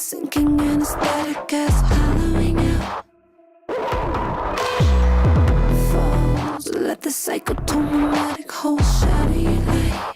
sinking anesthetic as hollowing out falls. Let the psychotomimetic whole shadow your light.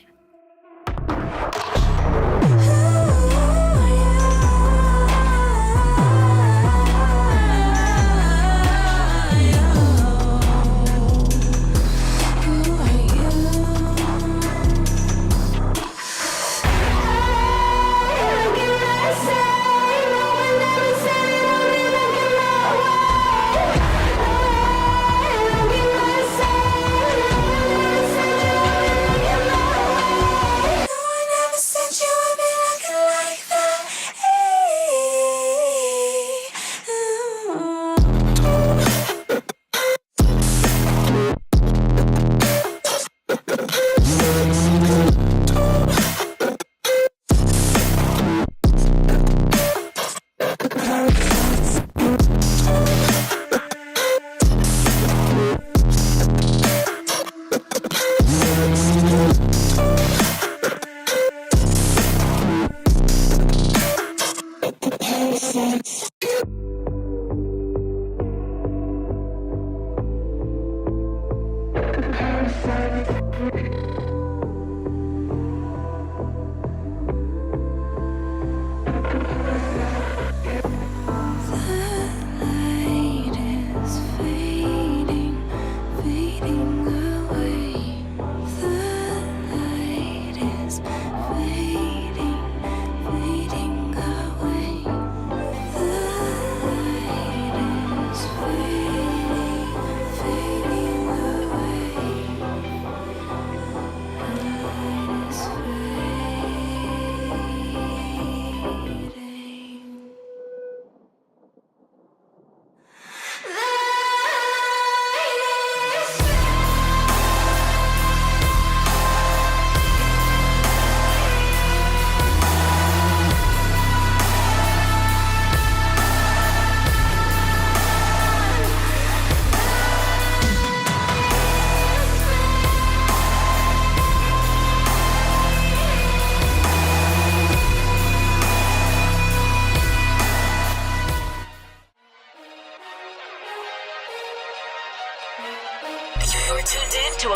You're tuned in to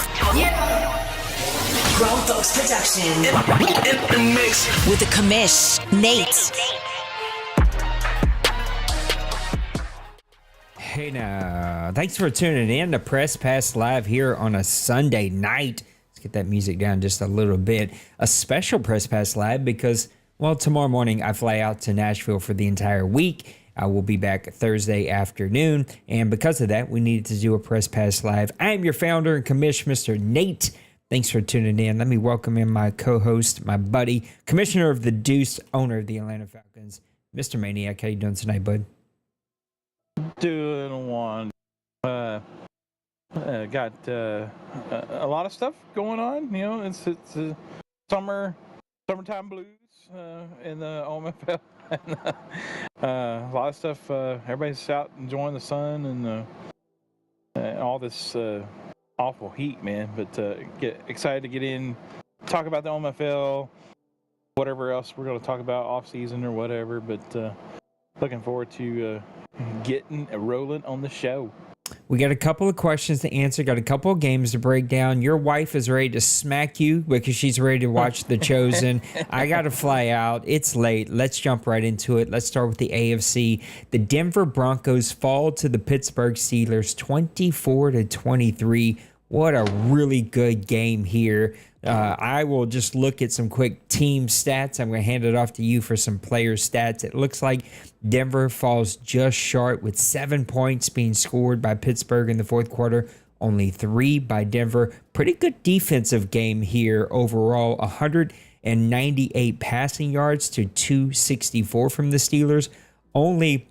Grown Folks Production. In the mix with the commish, Nate. Hey now, thanks for tuning in to Press Pass Live here on a Sunday night. Let's get that music down just a little bit. A special Press Pass Live because, well, tomorrow morning I fly out to Nashville for the entire week. I will be back Thursday afternoon, and because of that, we needed to do a Press Pass Live. I am your founder and commish, Mr. Nate. Thanks for tuning in. Let me welcome in my co-host, my buddy, commissioner of the Deuce, owner of the Atlanta Falcons, Mr. Maniac. How you doing tonight, bud? Doing one. Got a lot of stuff going on. You know, it's summertime blues in the OMFL. A lot of stuff. Everybody's out enjoying the sun and all this awful heat, man. But get excited to get in, talk about the OMFL, whatever else we're going to talk about off season or whatever. But looking forward to getting rolling on the show. We got a couple of questions to answer, got a couple of games to break down. Your wife is ready to smack you because she's ready to watch The Chosen. I got to fly out. It's late. Let's jump right into it. Let's start with the AFC. The Denver Broncos fall to the Pittsburgh Steelers 24-23. What a really good game here. I will just look at some quick team stats. I'm going to hand it off to you for some player stats. It looks like Denver falls just short with 7 points being scored by Pittsburgh in the fourth quarter, only 3 by Denver. Pretty good defensive game here overall. 198 passing yards to 264 from the Steelers. Only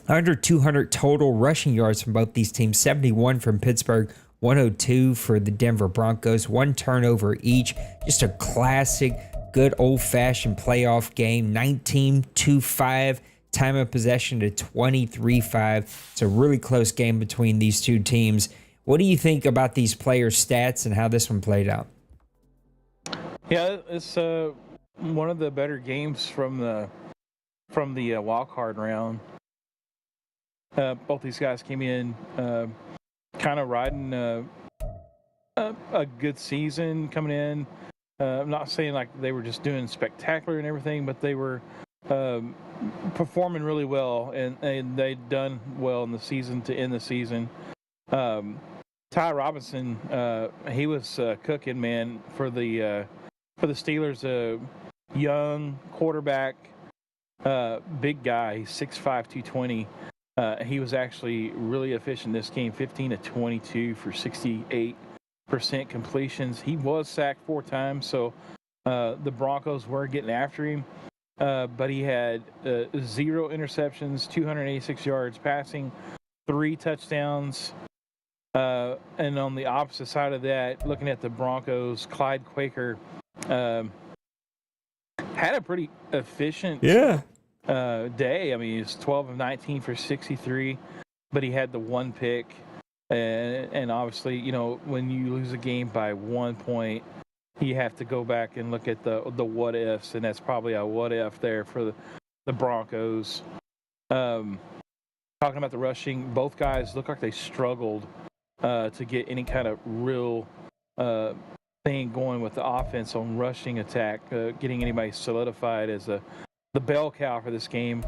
under 200 total rushing yards from both these teams. 71 from Pittsburgh, 102 for the Denver Broncos, 1 turnover each. Just a classic, good old-fashioned playoff game. 19-5, time of possession to 23-5. It's a really close game between these two teams. What do you think about these player stats and how this one played out? Yeah, it's one of the better games from the from the wild card round. Both these guys came in kind of riding a good season coming in. I'm not saying like they were just doing spectacular and everything, but they were performing really well, and they'd done well in the season to end the season. Ty Robinson, he was cooking, man, for the Steelers. Young quarterback, big guy. He's 6'5", 220. He was actually really efficient this game, 15 to 22 for 68% completions. He was sacked 4 times, so the Broncos were getting after him. But he had 0 interceptions, 286 yards passing, 3 touchdowns. And on the opposite side of that, looking at the Broncos, Clyde Quaker had a pretty efficient day. I mean, he was 12 of 19 for 63, but he had the 1 pick. And obviously, you know, when you lose a game by 1 point, you have to go back and look at the what ifs, and that's probably a what if there for the Broncos. Talking about the rushing, both guys look like they struggled to get any kind of real thing going with the offense on rushing attack, getting anybody solidified as the bell cow for this game.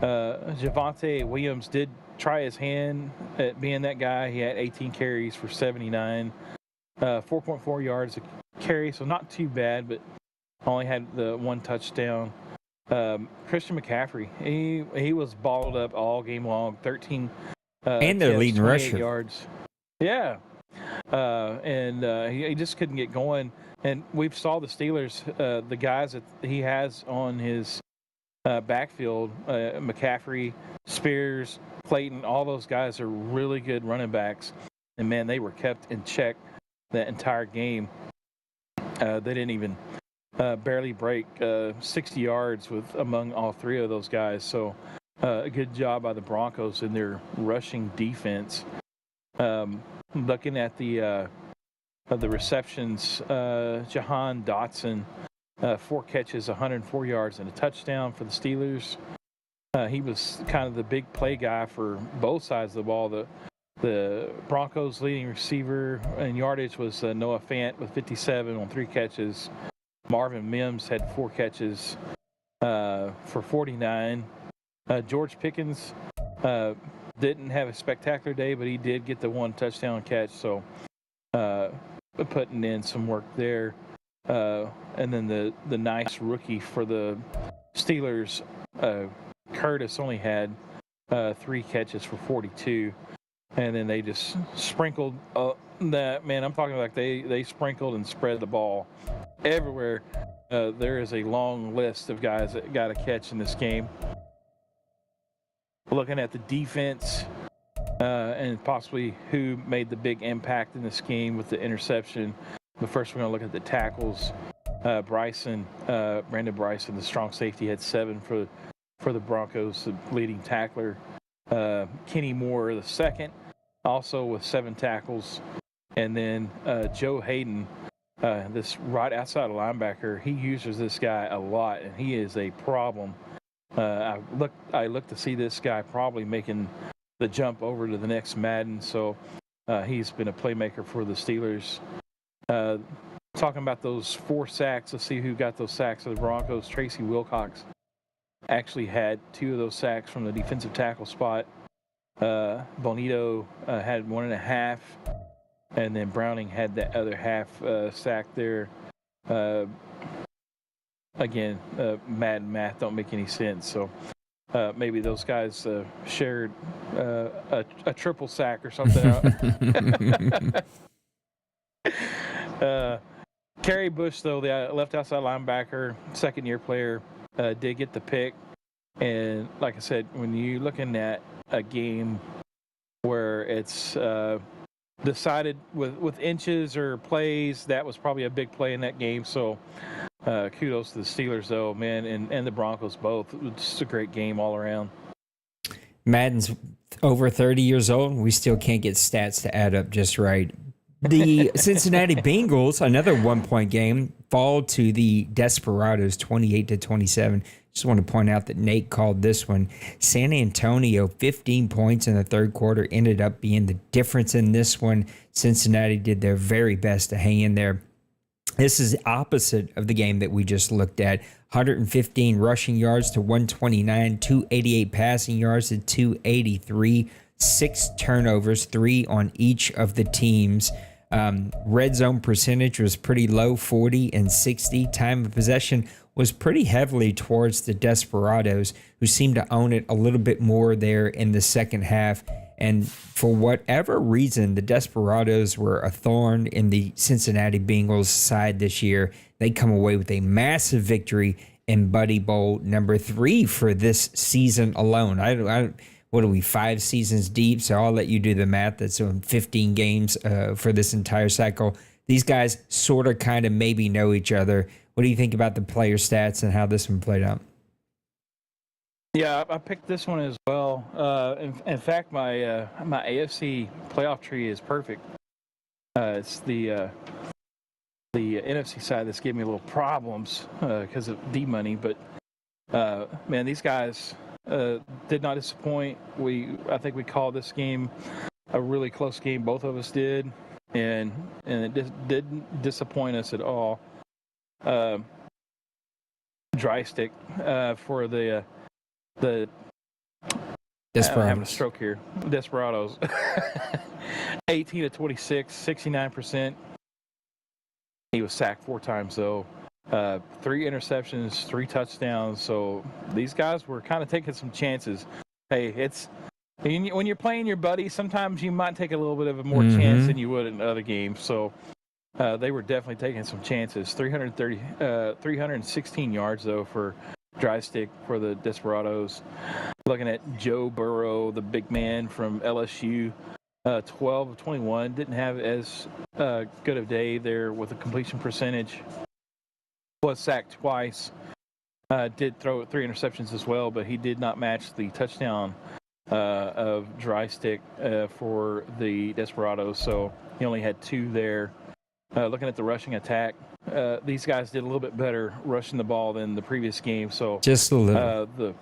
Javonte Williams did try his hand at being that guy. He had 18 carries for 79, 4.4 yards a carry, so not too bad, but only had the 1 touchdown. Christian McCaffrey, he was balled up all game long, 13 and their leading rusher yards. Yeah. And he just couldn't get going. And we've saw the Steelers, the guys that he has on his backfield, McCaffrey, Spears, Clayton, all those guys are really good running backs. And, man, they were kept in check that entire game. They didn't even barely break 60 yards among all 3 of those guys. So a good job by the Broncos in their rushing defense. Looking at the receptions, Jahan Dotson, 4 catches, 104 yards, and a touchdown for the Steelers. He was kind of the big play guy for both sides of the ball. The Broncos' leading receiver in yardage was Noah Fant with 57 on 3 catches. Marvin Mims had 4 catches for 49. George Pickens didn't have a spectacular day, but he did get the 1 touchdown catch, so putting in some work there. And then the nice rookie for the Steelers, Curtis, only had 3 catches for 42. And then they just sprinkled that. Man, I'm talking like they sprinkled and spread the ball everywhere. There is a long list of guys that got a catch in this game. Looking at the defense and possibly who made the big impact in this game with the interception. But first, we're going to look at the tackles. Brandon Bryson, the strong safety, had 7 for the Broncos, the leading tackler. Kenny Moore, the second, also with 7 tackles. And then Joe Hayden, this right outside linebacker, he uses this guy a lot, and he is a problem. I look to see this guy probably making the jump over to the next Madden, so he's been a playmaker for the Steelers. Talking about those 4 sacks, let's see who got those sacks for the Broncos. Tracy Wilcox actually had 2 of those sacks from the defensive tackle spot. Bonito had 1.5, and then Browning had that other half sack there. Again, Madden math don't make any sense, so maybe those guys shared a triple sack or something. Kerry Bush, though, the left outside linebacker, second-year player, did get the pick. And like I said, when you're looking at a game where it's decided with inches or plays, that was probably a big play in that game. So kudos to the Steelers, though, man, and the Broncos both. It was just a great game all around. Madden's over 30 years old. We still can't get stats to add up just right. The Cincinnati Bengals, another 1-point game, fall to the Desperados 28-27. Just want to point out that Nate called this one. San Antonio, 15 points in the third quarter, ended up being the difference in this one. Cincinnati did their very best to hang in there. This is the opposite of the game that we just looked at. 115 rushing yards to 129, 288 passing yards to 283, 6 turnovers, 3 on each of the teams. Red zone percentage was pretty low, 40 and 60. Time of possession was pretty heavily towards the Desperados, who seemed to own it a little bit more there in the second half. And for whatever reason, the Desperados were a thorn in the Cincinnati Bengals side this year. They come away with a massive victory in Buddy Bowl number 3 for this season alone. What are we, 5 seasons deep? So I'll let you do the math. That's on 15 games for this entire cycle. These guys sort of kind of maybe know each other. What do you think about the player stats and how this one played out? Yeah, I picked this one as well. In fact, my AFC playoff tree is perfect. It's the NFC side that's giving me a little problems because of D-money. But, man, these guys did not disappoint. I think we called this game a really close game. Both of us did. And it didn't disappoint us at all. Dry stick for the Desperados. I'm having a stroke here. Desperados. 18-26, 69%. He was sacked 4 times, though. 3 interceptions, 3 touchdowns. So these guys were kind of taking some chances. Hey, when you're playing your buddy, sometimes you might take a little bit of a more chance than you would in other games. So they were definitely taking some chances. 316 yards, though, for dry stick for the Desperados. Looking at Joe Burrow, the big man from LSU, 12 of 21. Didn't have as good a day there with a completion percentage. Was sacked twice. Did throw 3 interceptions as well, but he did not match the touchdown of dry stick for the Desperados. So he only had 2 there. Looking at the rushing attack, these guys did a little bit better rushing the ball than the previous game. So just a little.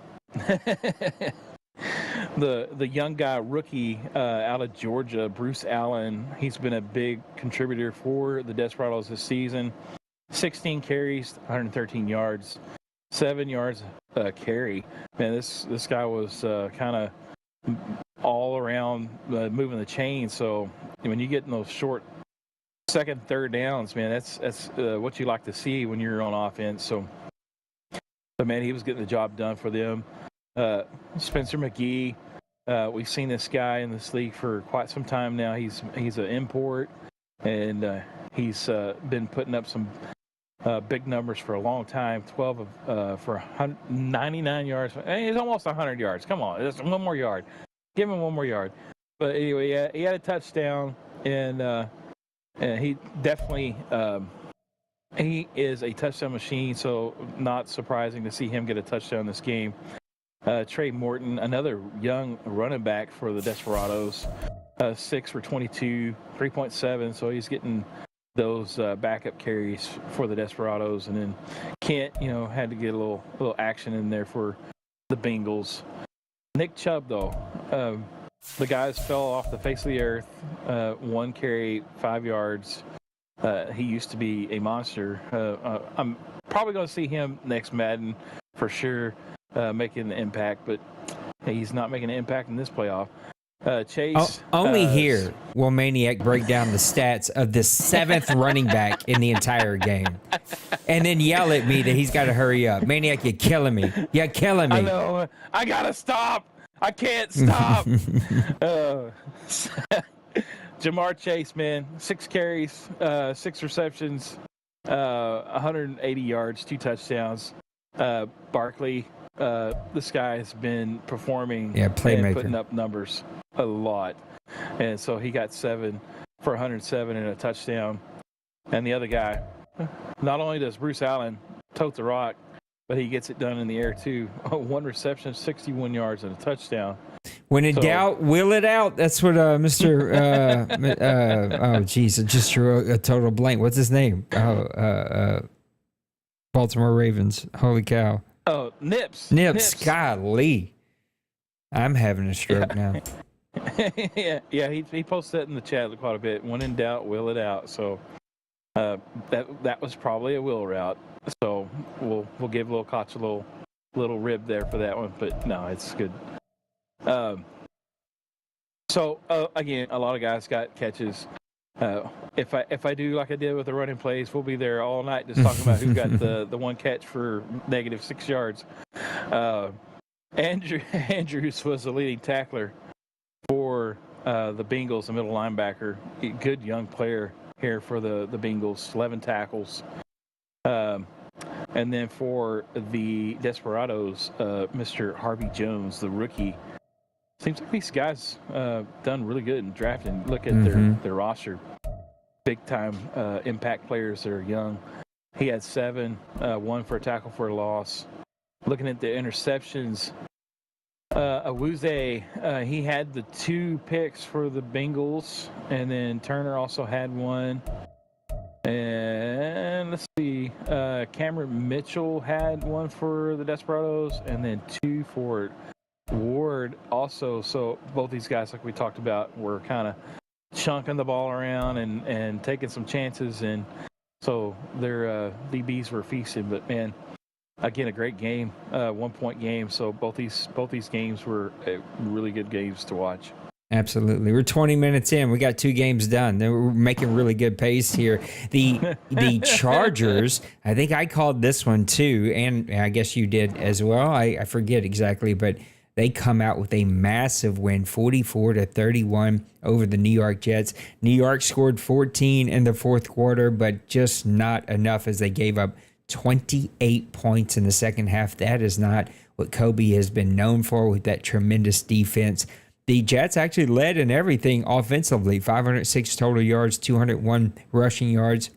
The young guy, rookie out of Georgia, Bruce Allen, he's been a big contributor for the Desperados this season. 16 carries, 113 yards, 7 yards carry. Man, this guy was kind of all around moving the chain. So when you get in those short second, third downs, man, that's what you like to see when you're on offense. So, but man, he was getting the job done for them. Spencer McGee, we've seen this guy in this league for quite some time now. He's an import, and he's been putting up some big numbers for a long time. 12 for 99 yards. He's almost 100 yards. Come on, just one more yard. Give him one more yard. But anyway, he had a touchdown, and he definitely he is a touchdown machine, so not surprising to see him get a touchdown this game. Trey Morton, another young running back for the Desperados, 6 for 22, 3.7, so he's getting those backup carries for the Desperados. And then Kent, had to get a little action in there for the Bengals. Nick Chubb, though, the guys fell off the face of the earth. 1 carry, 5 yards. He used to be a monster. I'm probably going to see him next Madden for sure, making the impact, but he's not making an impact in this playoff. Chase. Only here will Maniac break down the stats of the 7th running back in the entire game. And then yell at me that he's got to hurry up. Maniac, you're killing me. You're killing me. I know. I got to stop. I can't stop. Jamar Chase, man, 6 carries, 6 receptions, 180 yards, 2 touchdowns. Barkley, this guy has been performing and putting up numbers a lot. And so he got 7 for 107 and a touchdown. And the other guy, not only does Bruce Allen tote the rock, but he gets it done in the air too. 1 reception, 61 yards and a touchdown. When in So- doubt, will it out. That's what Mr. Oh, geez, it just drew a total blank. What's his name? Baltimore Ravens. Holy cow. Oh, Nips. Nips. Golly. I'm having a stroke now. yeah. He posts that in the chat quite a bit. When in doubt, will it out. So that was probably a will route. So we'll give little Koch a little rib there for that one. But no, it's good. So again, a lot of guys got catches. If I do like I did with the running plays, we'll be there all night just talking about who got the one catch for -6 yards. Andrews was the leading tackler for the Bengals, the middle linebacker. Good young player here for the Bengals, 11 tackles. And then for the Desperados, Mr. Harvey Jones, the rookie. Seems like these guys done really good in drafting. Look at their roster. Big time impact players that are young. He had 7, 1 for a tackle for a loss. Looking at the interceptions, Awuzie, he had the 2 picks for the Bengals, and then Turner also had 1. And let's see, Cameron Mitchell had 1 for the Desperados, and then 2 for Ward also. So both these guys, like we talked about, were kind of chunking the ball around and taking some chances, and so their DBs were feasting. But man, again, a great game, 1-point game. So both these games were really good games to watch. Absolutely. We're 20 minutes in. We got 2 games done. We're making really good pace here. The Chargers, I think I called this one too, and I guess you did as well. I forget exactly, but they come out with a massive win, 44-31 over the New York Jets. New York scored 14 in the fourth quarter, but just not enough as they gave up 28 points in the second half. That is not what Kobe has been known for with that tremendous defense. The Jets actually led in everything offensively, 506 total yards, 201 rushing yards,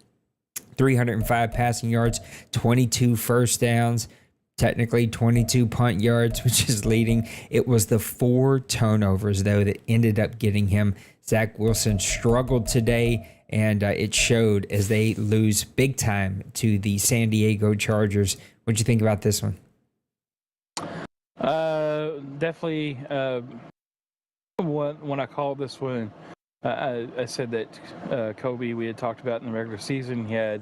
305 passing yards, 22 first downs, technically 22 punt yards, which is leading. It was the 4 turnovers, though, that ended up getting him. Zach Wilson struggled today, and it showed as they lose big time to the San Diego Chargers. What do you think about this one? Definitely. When I called this one, I said that Kobe, we had talked about in the regular season, he had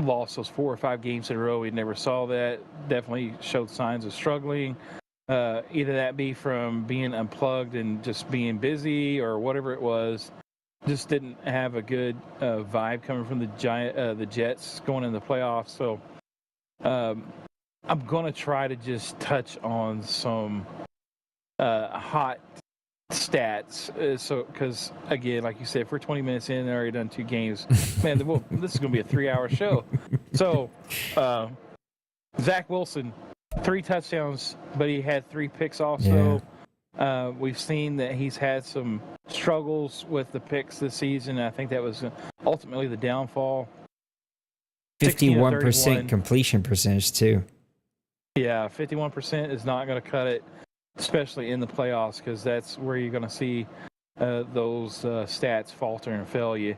lost those 4 or 5 games in a row. We never saw that. Definitely showed signs of struggling. Either that be from being unplugged and just being busy, or whatever it was. Just didn't have a good vibe coming from the Jets going in the playoffs. So I'm going to try to just touch on some hot stats. So, because again, like you said, if we're 20 minutes in and already done 2 games, man, this is going to be a 3-hour show. So, Zach Wilson, 3 touchdowns, but he had 3 picks also. Yeah. We've seen that he's had some struggles with the picks this season. I think that was ultimately the downfall. 51% completion percentage too. Yeah, 51% is not going to cut it, especially in the playoffs, because that's where you're going to see those stats falter and fail you.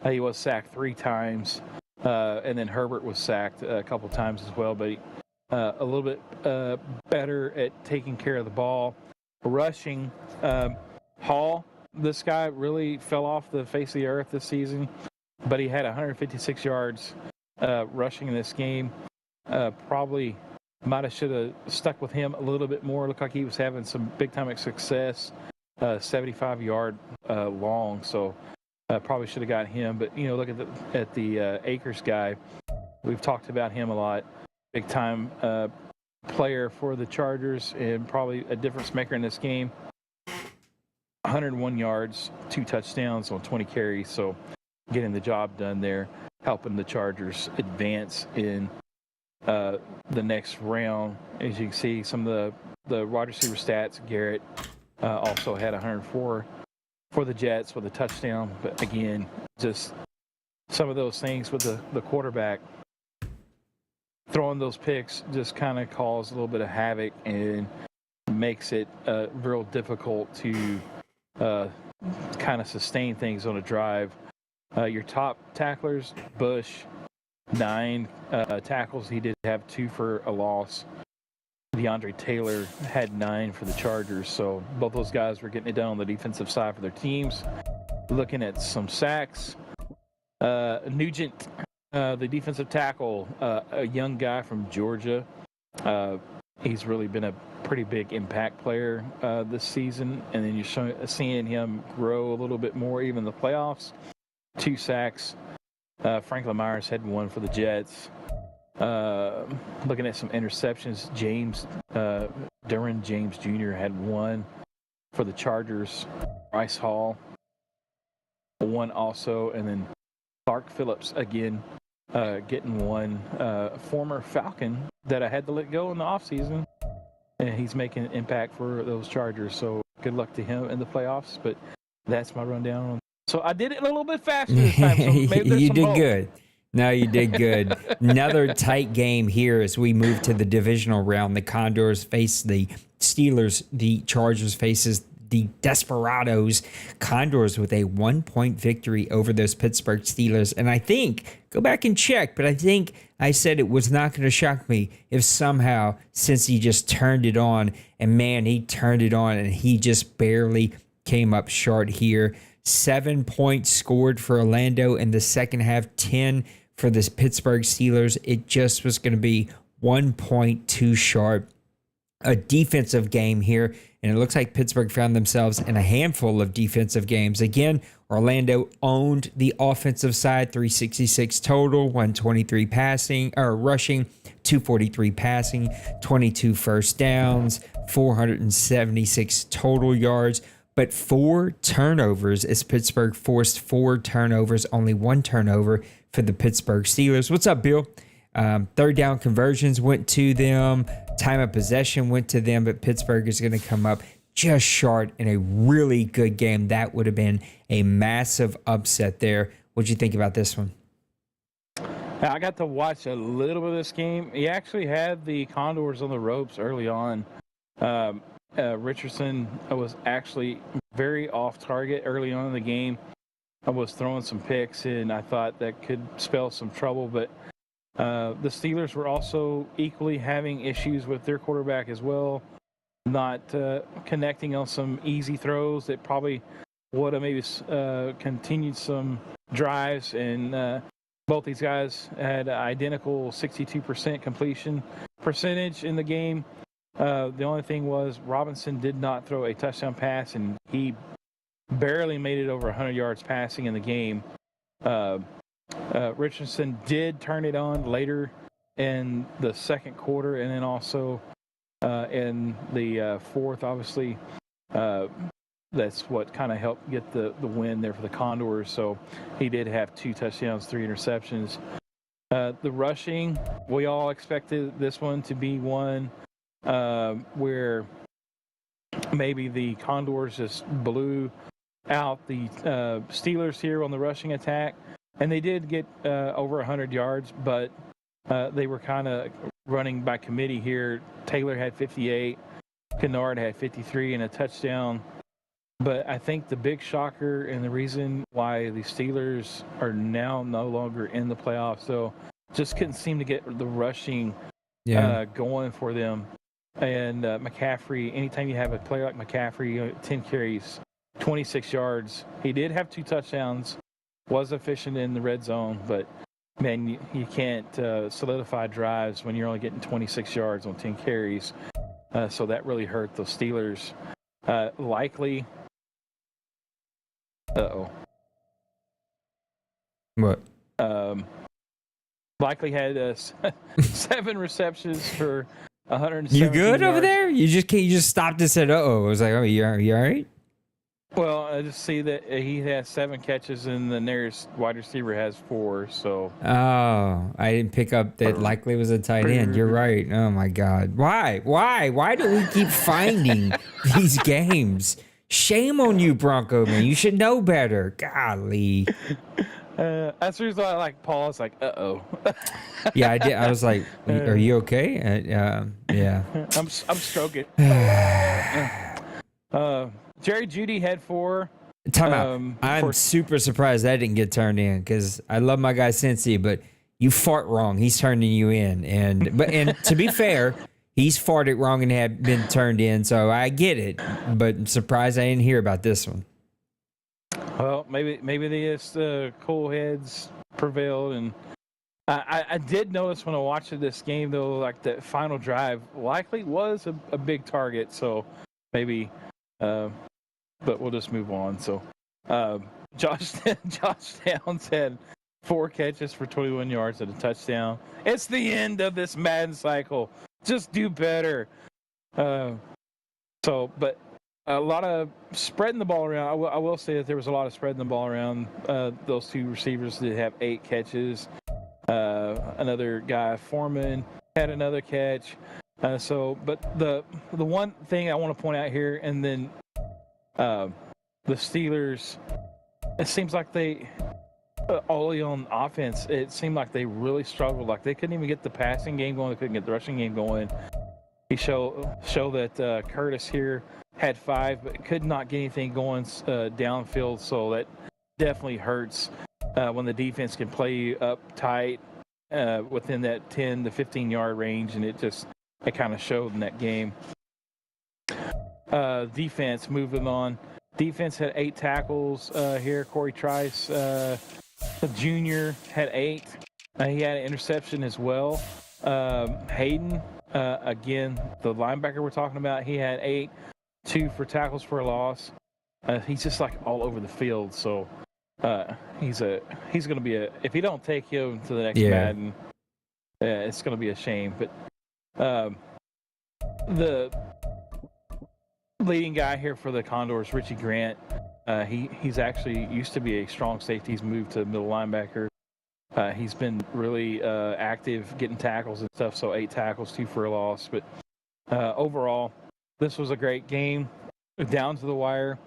He was sacked 3 times, and then Herbert was sacked a couple times as well, but a little bit better at taking care of the ball. Rushing, Hall, this guy really fell off the face of the earth this season, but he had 156 yards rushing in this game. Probably should have stuck with him a little bit more. Looked like he was having some big-time success, 75-yard long, so probably should have got him. But, look at the Akers guy. We've talked about him a lot. Big-time player for the Chargers and probably a difference maker in this game. 101 yards, 2 touchdowns on 20 carries, so getting the job done there, helping the Chargers advance in the next round. As you can see, some of the wide receiver stats, Garrett also had 104 for the Jets with a touchdown. But again, just some of those things with the quarterback throwing those picks just kind of caused a little bit of havoc and makes it real difficult to kind of sustain things on a drive. Your top tacklers, Bush, 9 tackles. He did have 2 for a loss. DeAndre Taylor had 9 for the Chargers. So both those guys were getting it done on the defensive side for their teams. Looking at some sacks, Nugent, the defensive tackle, a young guy from Georgia. He's really been a pretty big impact player this season, and then you're seeing him grow a little bit more even in the playoffs. 2 sacks. Franklin Myers had 1 for the Jets. Looking at some interceptions, Derwin James Jr. had 1 for the Chargers. Bryce Hall, 1 also, and then Clark Phillips again getting 1. Former Falcon that I had to let go in the offseason, and he's making an impact for those Chargers. So good luck to him in the playoffs. But that's my rundown. So I did it a little bit faster this time. So maybe there's You some did hope. good. No, you did good. Another tight game here as we move to the divisional round. The Condors face the Steelers. The Chargers faces the Desperados. Condors with a 1-point victory over those Pittsburgh Steelers. And I think, go back and check, but I think I said it was not going to shock me if somehow, since he just turned it on, and man, he turned it on and he just barely came up short here. 7 points scored for Orlando in the second half, 10 for the Pittsburgh Steelers. It just was going to be 1 point too sharp. A defensive game here, and it looks like Pittsburgh found themselves in a handful of defensive games. Again, Orlando owned the offensive side, 366 total, 123 rushing, 243 passing, 22 first downs, 476 total yards. But 4 turnovers as Pittsburgh forced 4 turnovers, only 1 turnover for the Pittsburgh Steelers. What's up, Bill? Third down conversions went to them. Time of possession went to them, but Pittsburgh is going to come up just short in a really good game. That would have been a massive upset there. What'd you think about this one? I got to watch a little bit of this game. He actually had the Condors on the ropes early on. Richardson was actually very off target early on in the game. I was throwing some picks, and I thought that could spell some trouble. But the Steelers were also equally having issues with their quarterback as well, not connecting on some easy throws that probably would have maybe continued some drives. And both these guys had identical 62% completion percentage in the game. The only thing was Robinson did not throw a touchdown pass, and he barely made it over 100 yards passing in the game. Richardson did turn it on later in the second quarter, and then also in the fourth, obviously. That's what kind of helped get the win there for the Condors. So he did have 2 touchdowns, 3 interceptions. The rushing, we all expected this one to be one where maybe the Condors just blew out the Steelers here on the rushing attack. And they did get over 100 yards, but they were kind of running by committee here. Taylor had 58, Kennard had 53 and a touchdown. But I think the big shocker and the reason why the Steelers are now no longer in the playoffs, so just couldn't seem to get the rushing going for them. And McCaffrey, anytime you have a player like McCaffrey, 10 carries, 26 yards. He did have 2 touchdowns, was efficient in the red zone, but, man, you can't solidify drives when you're only getting 26 yards on 10 carries. So that really hurt the Steelers. Likely. What? Likely had 7 receptions for 170 You good yards. over there? You just stopped and said, I was like, oh, you all right? Well, I just see that he has 7 catches and the nearest wide receiver has 4. So. Oh, I didn't pick up that likely was a tight end. You're right. Oh my God. Why? Why do we keep finding these games? Shame on you, Bronco man. You should know better. Golly. That's the reason why I like Paul. It's like, uh-oh. Yeah, I did. I was like, "Are you okay?" Yeah. I'm stroking. Jerry Judy had 4. Time out. I'm super surprised that didn't get turned in because I love my guy Cincy, but you fart wrong. He's turning you in, and to be fair, he's farted wrong and had been turned in, so I get it. But I'm surprised I didn't hear about this one. Well, maybe the cool heads prevailed, and I did notice when I watched this game though, like the final drive likely was a big target, so maybe. But we'll just move on. So, Josh Downs had 4 catches for 21 yards and a touchdown. It's the end of this Madden cycle. Just do better. But a lot of spreading the ball around. I will say that there was a lot of spreading the ball around. Those 2 receivers did have 8 catches. Another guy, Foreman, had another catch. But the one thing I want to point out here, and then the Steelers, it seems like they, only on offense, it seemed like they really struggled. Like they couldn't even get the passing game going. They couldn't get the rushing game going. He showed that Curtis here had 5, but could not get anything going downfield. So that definitely hurts when the defense can play you up tight within that 10 to 15 yard range, and it kind of showed in that game. Defense, moving on. Defense had 8 tackles here. Corey Trice Jr. had 8. He had an interception as well. Hayden, again, the linebacker we're talking about, he had 8, 2 for tackles for a loss. He's just like all over the field. So he's going to be if you don't take him to the next Madden, it's going to be a shame. But the leading guy here for the Condors, Richie Grant, he's actually used to be a strong safety. He's moved to middle linebacker. He's been really active getting tackles and stuff, so 8 tackles, 2 for a loss. But overall, this was a great game, down to the wire.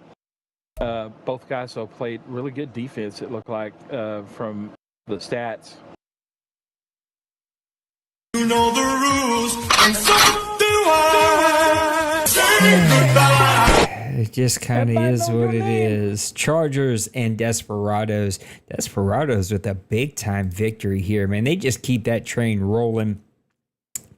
Both guys played really good defense, it looked like, from the stats. You know the rules, and so do I. Say goodbye. It just kind of is what it is. Chargers and Desperados. Desperados with a big-time victory here, man. They just keep that train rolling,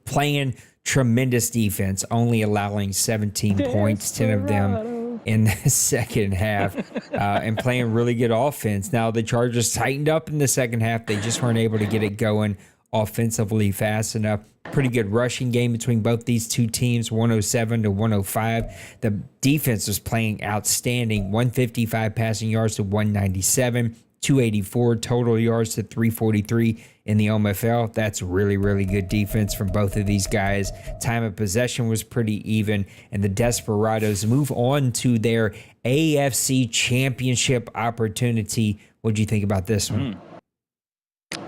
playing tremendous defense, only allowing 17 points, 10 of them in the second half, and playing really good offense. Now, the Chargers tightened up in the second half. They just weren't able to get it going offensively fast enough. Pretty good rushing game between both these two teams, 107 to 105. The defense was playing outstanding, 155 passing yards to 197, 284 total yards to 343 in the OMFL. That's really, really good defense from both of these guys. Time of possession was pretty even, and the Desperados move on to their AFC Championship opportunity. What do you think about this one?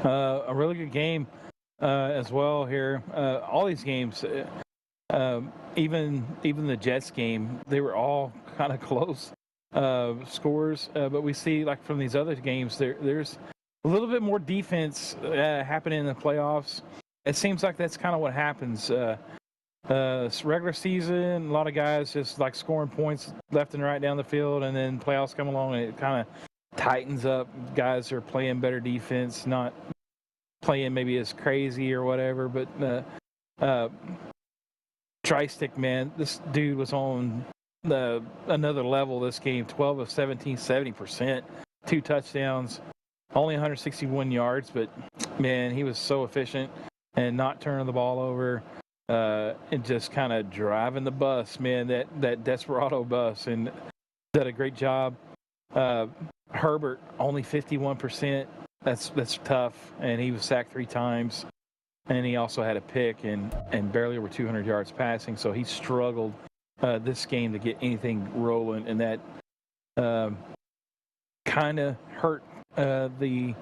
A really good game as well here. All these games, even the Jets game, they were all kind of close scores. But we see, like, from these other games, there's a little bit more defense happening in the playoffs. It seems like that's kind of what happens. Regular season, a lot of guys just like scoring points left and right down the field, and then playoffs come along and it kind of tightens up. Guys are playing better defense, not playing maybe as crazy or whatever. But Tri-Stick, man, this dude was on another level this game. 12 of 17, 70%, 2 touchdowns, only 161 yards. But, man, he was so efficient and not turning the ball over and just kind of driving the bus, man, that Desperado bus, and did a great job. Herbert, only 51%. That's tough, and he was sacked 3 times, and he also had a pick and barely over 200 yards passing. So he struggled this game to get anything rolling, and that kind of hurt the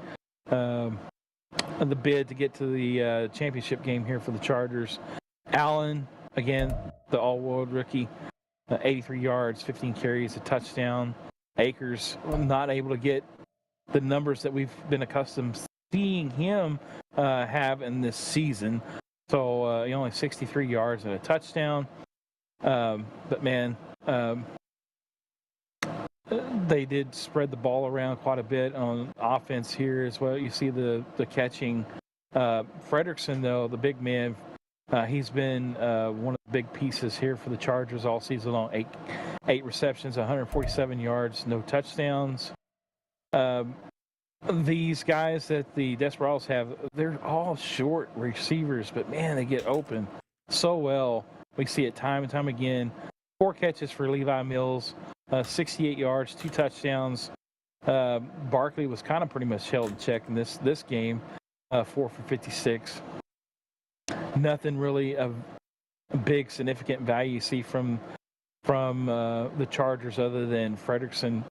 bid to get to the championship game here for the Chargers. Allen, again, the all-world rookie, 83 yards, 15 carries, a touchdown. Akers not able to get the numbers that we've been accustomed seeing him have in this season. So he only 63 yards and a touchdown. But man, they did spread the ball around quite a bit on offense here as well. You see the catching. Frederickson, though, the big man, he's been one of the big pieces here for the Chargers all season long. Eight receptions, 147 yards, no touchdowns. These guys that the Desperados have, they're all short receivers, but man, they get open so well. We see it time and time again. 4 catches for Levi Mills, 68 yards, 2 touchdowns. Barkley was kind of pretty much held in check in this game, 4 for 56. Nothing really of big significant value you see from the Chargers other than Frederickson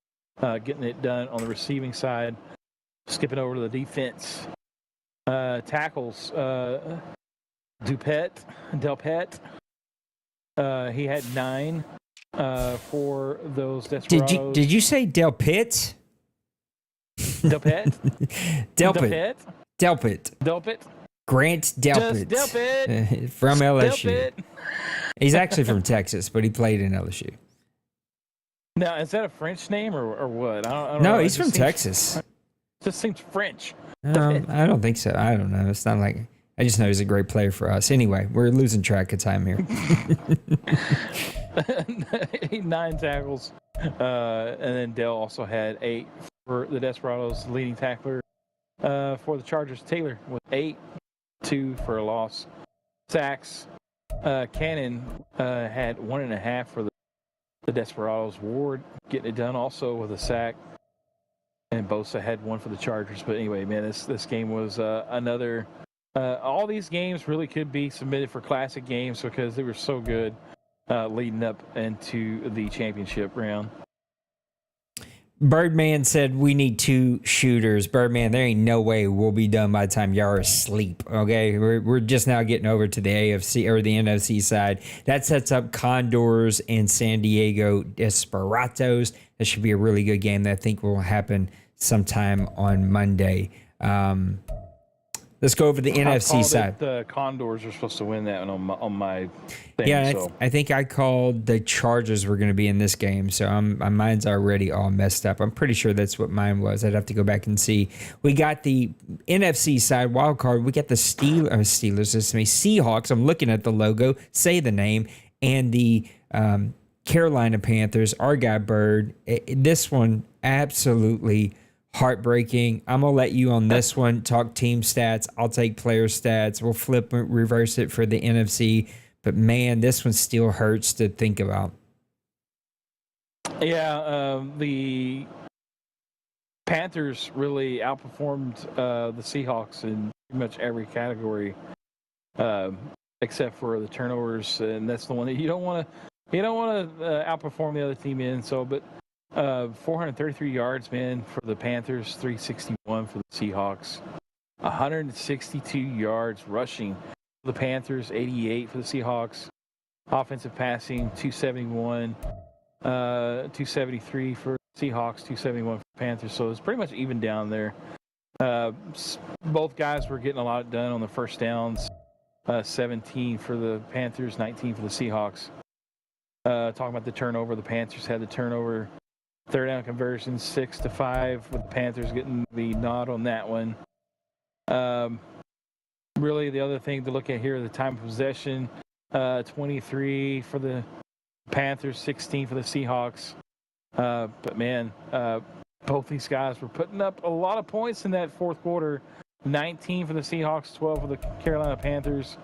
getting it done on the receiving side. Skipping over to the defense. Tackles. Delpet. He had 9 for those Desperados. Did you say Del Pitt? Delpet? Delpit. Delpit? Grant Delpit. Just Delpit. From LSU. Delpit. He's actually from Texas, but he played in LSU. Now, is that a French name or what? I don't No, know. he's from Texas. Just seems French. I don't think so. I don't know. It's not like... I just know he's a great player for us. Anyway, we're losing track of time here. 9 tackles. And then Dell also had 8 for the Desperados, leading tackler for the Chargers. Taylor with 8, 2 for a loss. Sacks. Cannon had 1.5 for the Desperados. Ward getting it done also with a sack. And Bosa had 1 for the Chargers. But anyway, man, this game was another... all these games really could be submitted for classic games because they were so good leading up into the championship round. Birdman said we need 2 shooters. Birdman, there ain't no way we'll be done by the time y'all are asleep. Okay, we're just now getting over to the AFC or the NFC side. That sets up Condors and San Diego Desperados. That should be a really good game that I think will happen sometime on Monday. Let's go over the NFC side. The Condors are supposed to win that one on my thing. Yeah, so. I think I called the Chargers were going to be in this game, so my mind's already all messed up. I'm pretty sure that's what mine was. I'd have to go back and see. We got the NFC side wild card. We got the Seahawks. I'm looking at the logo, say the name, and the Carolina Panthers. Our guy Bird. This one absolutely heartbreaking. I'm going to let you on this one talk team stats. I'll take player stats. We'll reverse it for the NFC. But, man, this one still hurts to think about. Yeah, the Panthers really outperformed the Seahawks in pretty much every category except for the turnovers. And that's the one that you don't want to outperform the other team in. So, but 433 yards, man, for the Panthers, 361 for the Seahawks. 162 yards rushing for the Panthers, 88 for the Seahawks. Offensive passing, 271, 273 for Seahawks, 271 for Panthers. So it's pretty much even down there. Both guys were getting a lot done on the first downs. 17 for the Panthers, 19 for the Seahawks. Talking about the turnover, the Panthers had the turnover. Third down conversion, 6-5, with the Panthers getting the nod on that one. Really, the other thing to look at here, the time of possession, 23 for the Panthers, 16 for the Seahawks. But, man, both these guys were putting up a lot of points in that fourth quarter. 19 for the Seahawks, 12 for the Carolina Panthers.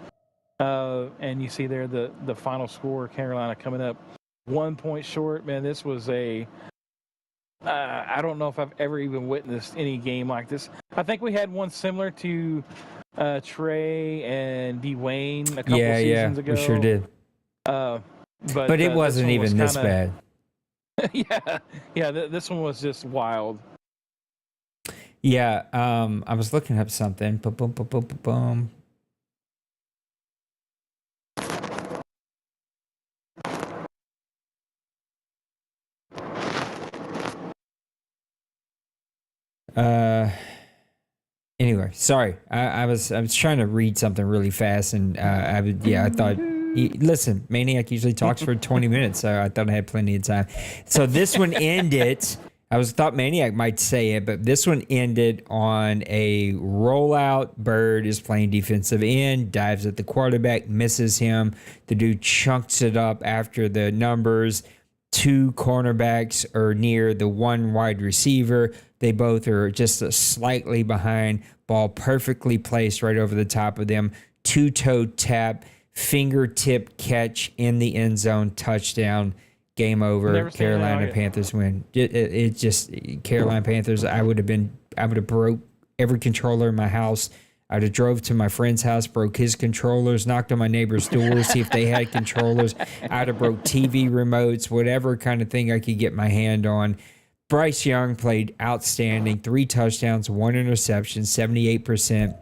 And you see there the final score, Carolina coming up 1 point short. Man, this was I don't know if I've ever even witnessed any game like this. I think we had one similar to Trey and Dwayne a couple seasons ago. We sure did. But it wasn't even this bad. Yeah. This one was just wild. Yeah, I was looking up something. Boom, boom, boom, boom, boom. Anyway, sorry. I was trying to read something really fast, and I thought. Listen, Maniac usually talks for 20 minutes, so I thought I had plenty of time. So this one ended. Thought Maniac might say it, but this one ended on a rollout. Bird is playing defensive end, dives at the quarterback, misses him. The dude chunks it up after the numbers. 2 cornerbacks are near the 1 wide receiver. They both are just slightly behind. Ball perfectly placed right over the top of them. 2-toe tap, fingertip catch in the end zone, touchdown. Game over. Carolina Panthers win. It just Carolina Panthers. I would have broke every controller in my house. I'd have drove to my friend's house, broke his controllers, knocked on my neighbor's door, see if they had controllers. I'd have broke TV remotes, whatever kind of thing I could get my hand on. Bryce Young played outstanding. 3 touchdowns, 1 interception, 78%.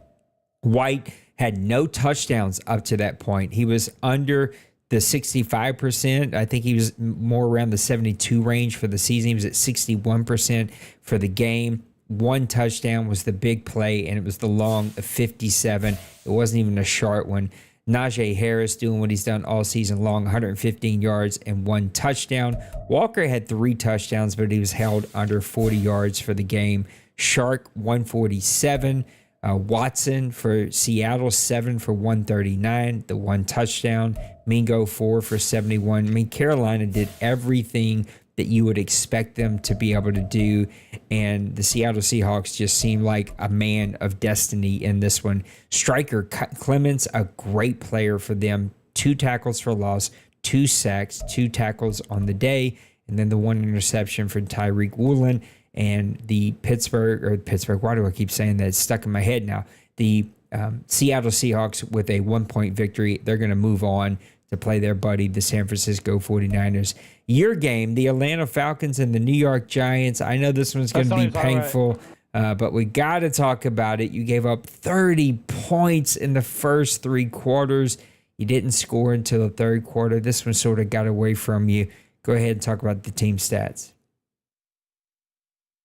White had no touchdowns up to that point. He was under the 65%. I think he was more around the 72 range for the season. He was at 61% for the game. 1 touchdown was the big play, and it was the long of 57. It wasn't even a short one. Najee Harris doing what he's done all season long, 115 yards and 1 touchdown. Walker had 3 touchdowns, but he was held under 40 yards for the game. Shark, 147. Watson for Seattle, 7 for 139, the 1 touchdown. Mingo, 4 for 71. I mean, Carolina did everything that you would expect them to be able to do, and the Seattle Seahawks just seemed like a man of destiny in this one. Striker Clements, a great player for them. 2 tackles for loss, 2 sacks, 2 tackles on the day, and then the 1 interception for Tyreek Woolen. And the Pittsburgh, why do I keep saying that? It's stuck in my head now. The Seattle Seahawks with a 1-point victory. They're going to move on to play their buddy, the San Francisco 49ers. Your game, the Atlanta Falcons and the New York Giants. I know this one's going to be painful, but we got to talk about it. You gave up 30 points in the first 3 quarters. You didn't score until the 3rd quarter. This one sort of got away from you. Go ahead and talk about the team stats.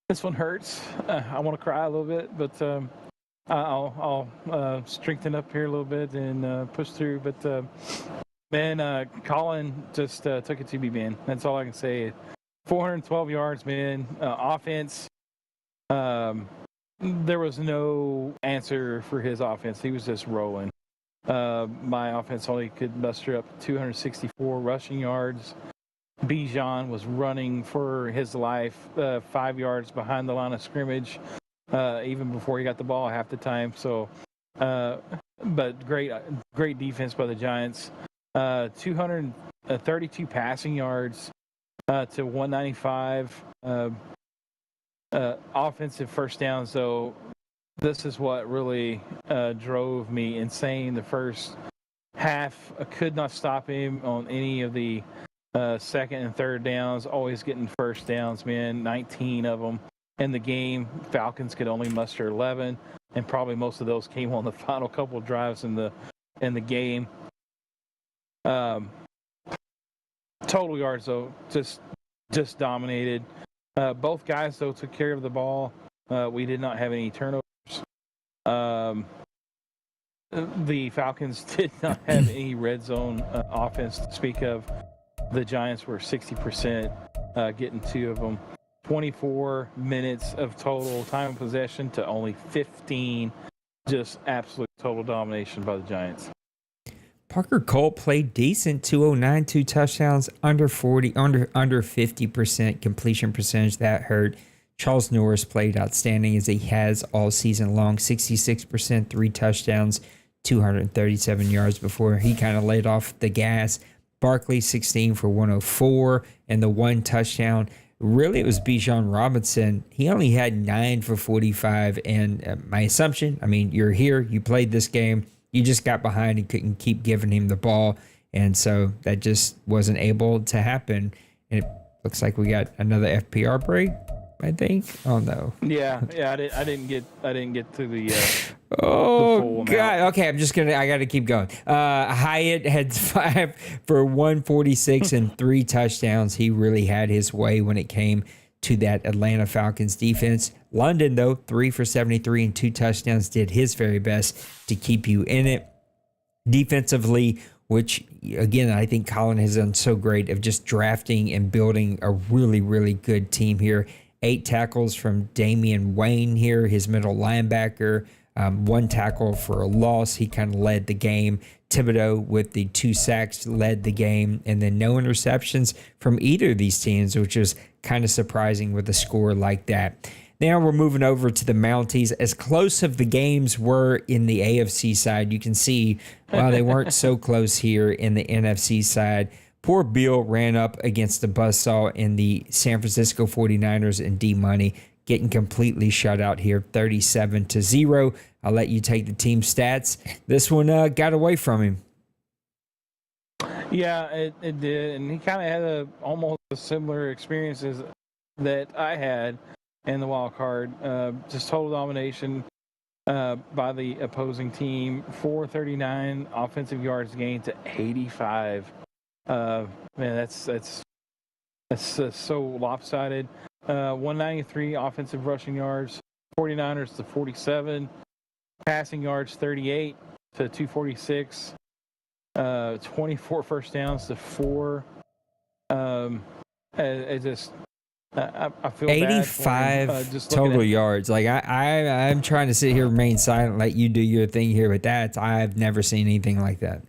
This one hurts. I want to cry a little bit, but I'll strengthen up here a little bit and push through. But man, Colin just took it to me, man. That's all I can say. 412 yards, man. Offense. There was no answer for his offense. He was just rolling. My offense only could muster up 264 rushing yards. Bijan was running for his life, 5 yards behind the line of scrimmage, even before he got the ball half the time. So, but great defense by the Giants. 232 passing yards to 195. Offensive first down. So this is what really drove me insane. The first half, I could not stop him on any of the second and third downs, always getting first downs, man. 19 of them in the game. Falcons could only muster 11, and probably most of those came on the final couple of drives in the game. Total yards though, just dominated. Both guys though took care of the ball. We did not have any turnovers. The Falcons did not have any red zone offense to speak of. The Giants were 60%, getting 2 of them. 24 minutes of total time of possession to only 15. Just absolute total domination by the Giants. Parker Cole played decent, 209, 2 touchdowns, under 50% completion percentage. That hurt. Charles Norris played outstanding as he has all season long, 66%, 3 touchdowns, 237 yards before he kind of laid off the gas. Barkley, 16 for 104, and the 1 touchdown. Really, it was Bijan Robinson. He only had 9 for 45, and my assumption, I mean, you're here, you played this game, you just got behind and couldn't keep giving him the ball, and so that just wasn't able to happen. And it looks like we got another FPR break, I think. Oh no. Yeah. I didn't get to the. Oh God. Okay, I got to keep going. Hyatt had 5 for 146 and 3 touchdowns. He really had his way when it came to that Atlanta Falcons defense. London, though, 3 for 73 and 2 touchdowns, did his very best to keep you in it. Defensively, which, again, I think Colin has done so great of just drafting and building a really, really good team here. 8 tackles from Damian Wayne here, his middle linebacker. 1 tackle for a loss. He kind of led the game. Thibodeau with the 2 sacks led the game. And then no interceptions from either of these teams, which was kind of surprising with a score like that. Now we're moving over to the Mounties. As close of the games were in the AFC side, you can see, well, they weren't so close here in the NFC side. Poor Bill ran up against the buzzsaw in the San Francisco 49ers and D-Money, getting completely shut out here, 37-0. I'll let you take the team stats. This one got away from him. Yeah, it did, and he kind of had almost a similar experiences that I had in the wild card. Just total domination by the opposing team. 439 offensive yards gained to 85. Man, that's so lopsided. 193 offensive rushing yards, 49ers to 47. Passing yards 38 to 246. 24 first downs to 4. It just I feel 85 bad for him, total yards. Like I'm trying to sit here, remain silent, let you do your thing here, but I've never seen anything like that.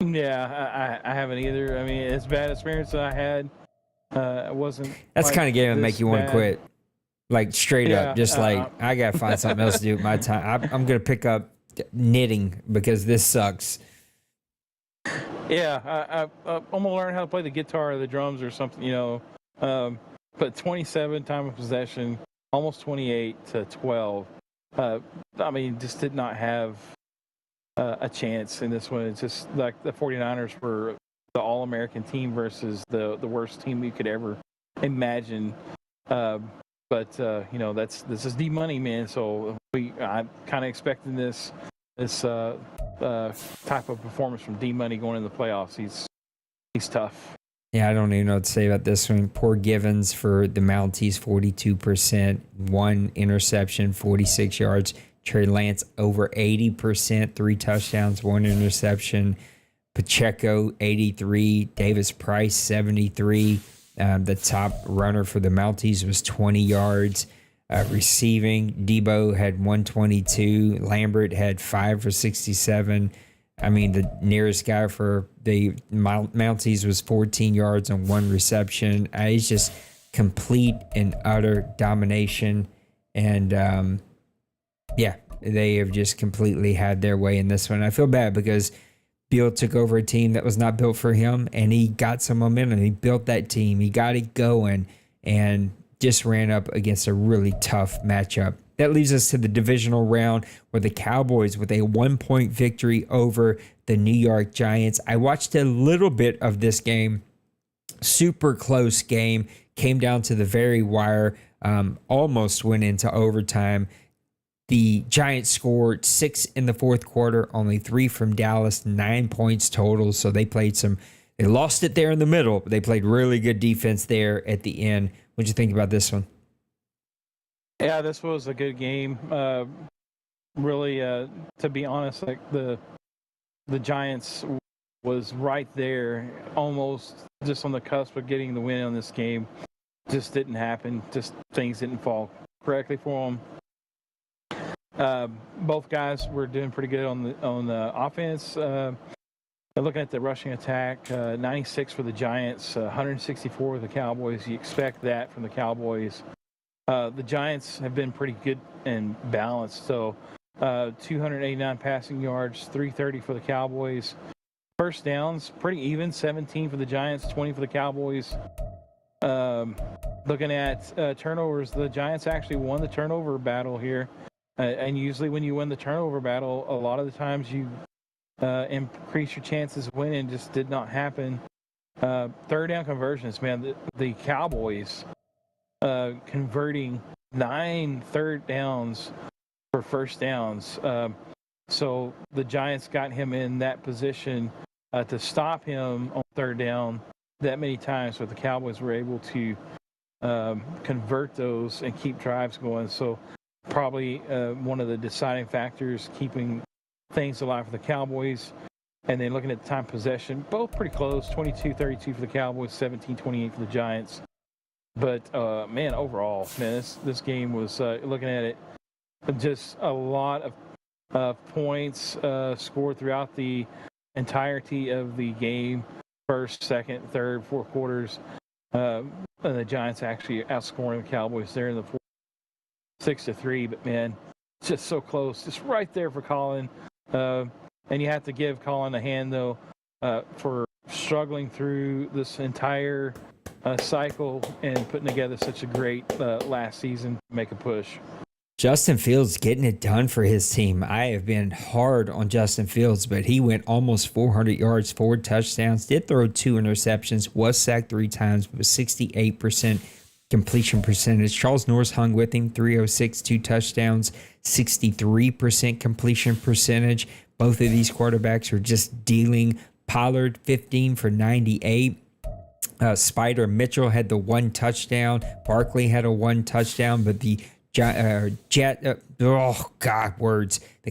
Yeah, I haven't either. I mean, it's bad experience that I had. It wasn't. That's the kind of game that make you want to quit. Like straight Yeah, up, just I gotta find something else to do with my time. I'm gonna pick up knitting because this sucks. Yeah, I'm gonna learn how to play the guitar or the drums or something, But 27 time of possession, almost 28 to 12. I mean, just did not have a chance in this one. It's just like the 49ers were the All-American team versus the worst team you could ever imagine. But this is D-Money, man. So I'm kind of expecting this type of performance from D-Money going into the playoffs. He's tough. Yeah, I don't even know what to say about this one. Poor Givens for the Mounties, 42%, 1 interception, 46 yards. Trey Lance over 80%, 3 touchdowns, 1 interception. Pacheco, 83. Davis Price, 73. The top runner for the Mounties was 20 yards. Receiving, Debo had 122. Lambert had 5 for 67. I mean, the nearest guy for the Mounties was 14 yards on 1 reception. It's just complete and utter domination. And, they have just completely had their way in this one. I feel bad because Bill took over a team that was not built for him, and he got some momentum. He built that team. He got it going and just ran up against a really tough matchup. That leads us to the divisional round where the Cowboys with a 1-point victory over the New York Giants. I watched a little bit of this game. Super close game. Came down to the very wire. Almost went into overtime. The Giants scored 6 in the fourth quarter, only 3 from Dallas, 9 points total. So they lost it there in the middle, but they played really good defense there at the end. What'd you think about this one? Yeah, this was a good game. Really, to be honest, like the Giants was right there, almost just on the cusp of getting the win on this game. Just didn't happen. Just things didn't fall correctly for them. Both guys were doing pretty good on the offense. Looking at the rushing attack, 96 for the Giants, 164 for the Cowboys. You expect that from the Cowboys. The Giants have been pretty good and balanced. So 289 passing yards, 330 for the Cowboys. First downs, pretty even, 17 for the Giants, 20 for the Cowboys. Looking at turnovers, the Giants actually won the turnover battle here. And usually when you win the turnover battle, a lot of the times you increase your chances of winning. Just did not happen. Third down conversions, man. The Cowboys converting 9 third downs for first downs. So the Giants got him in that position to stop him on third down that many times. So the Cowboys were able to convert those and keep drives going. So probably one of the deciding factors keeping things alive for the Cowboys. And then looking at the time possession, both pretty close, 22-32 for the Cowboys, 17-28 for the Giants. But, man, overall, man, this game was, looking at it, just a lot of points scored throughout the entirety of the game, first, second, third, fourth quarters. And the Giants actually outscoring the Cowboys there in the fourth, 6-3. But, man, just so close, just right there for Colin. And you have to give Colin a hand, though, for struggling through this entire cycle and putting together such a great last season to make a push. Justin Fields getting it done for his team. I have been hard on Justin Fields, but he went almost 400 yards, 4 touchdowns, did throw 2 interceptions, was sacked 3 times, with 68% completion percentage. Charles Norris hung with him, 306, 2 touchdowns, 63% completion percentage. Both of these quarterbacks are just dealing. Pollard, 15 for 98. Spider Mitchell had the 1 touchdown. Barkley had a 1 touchdown, but the the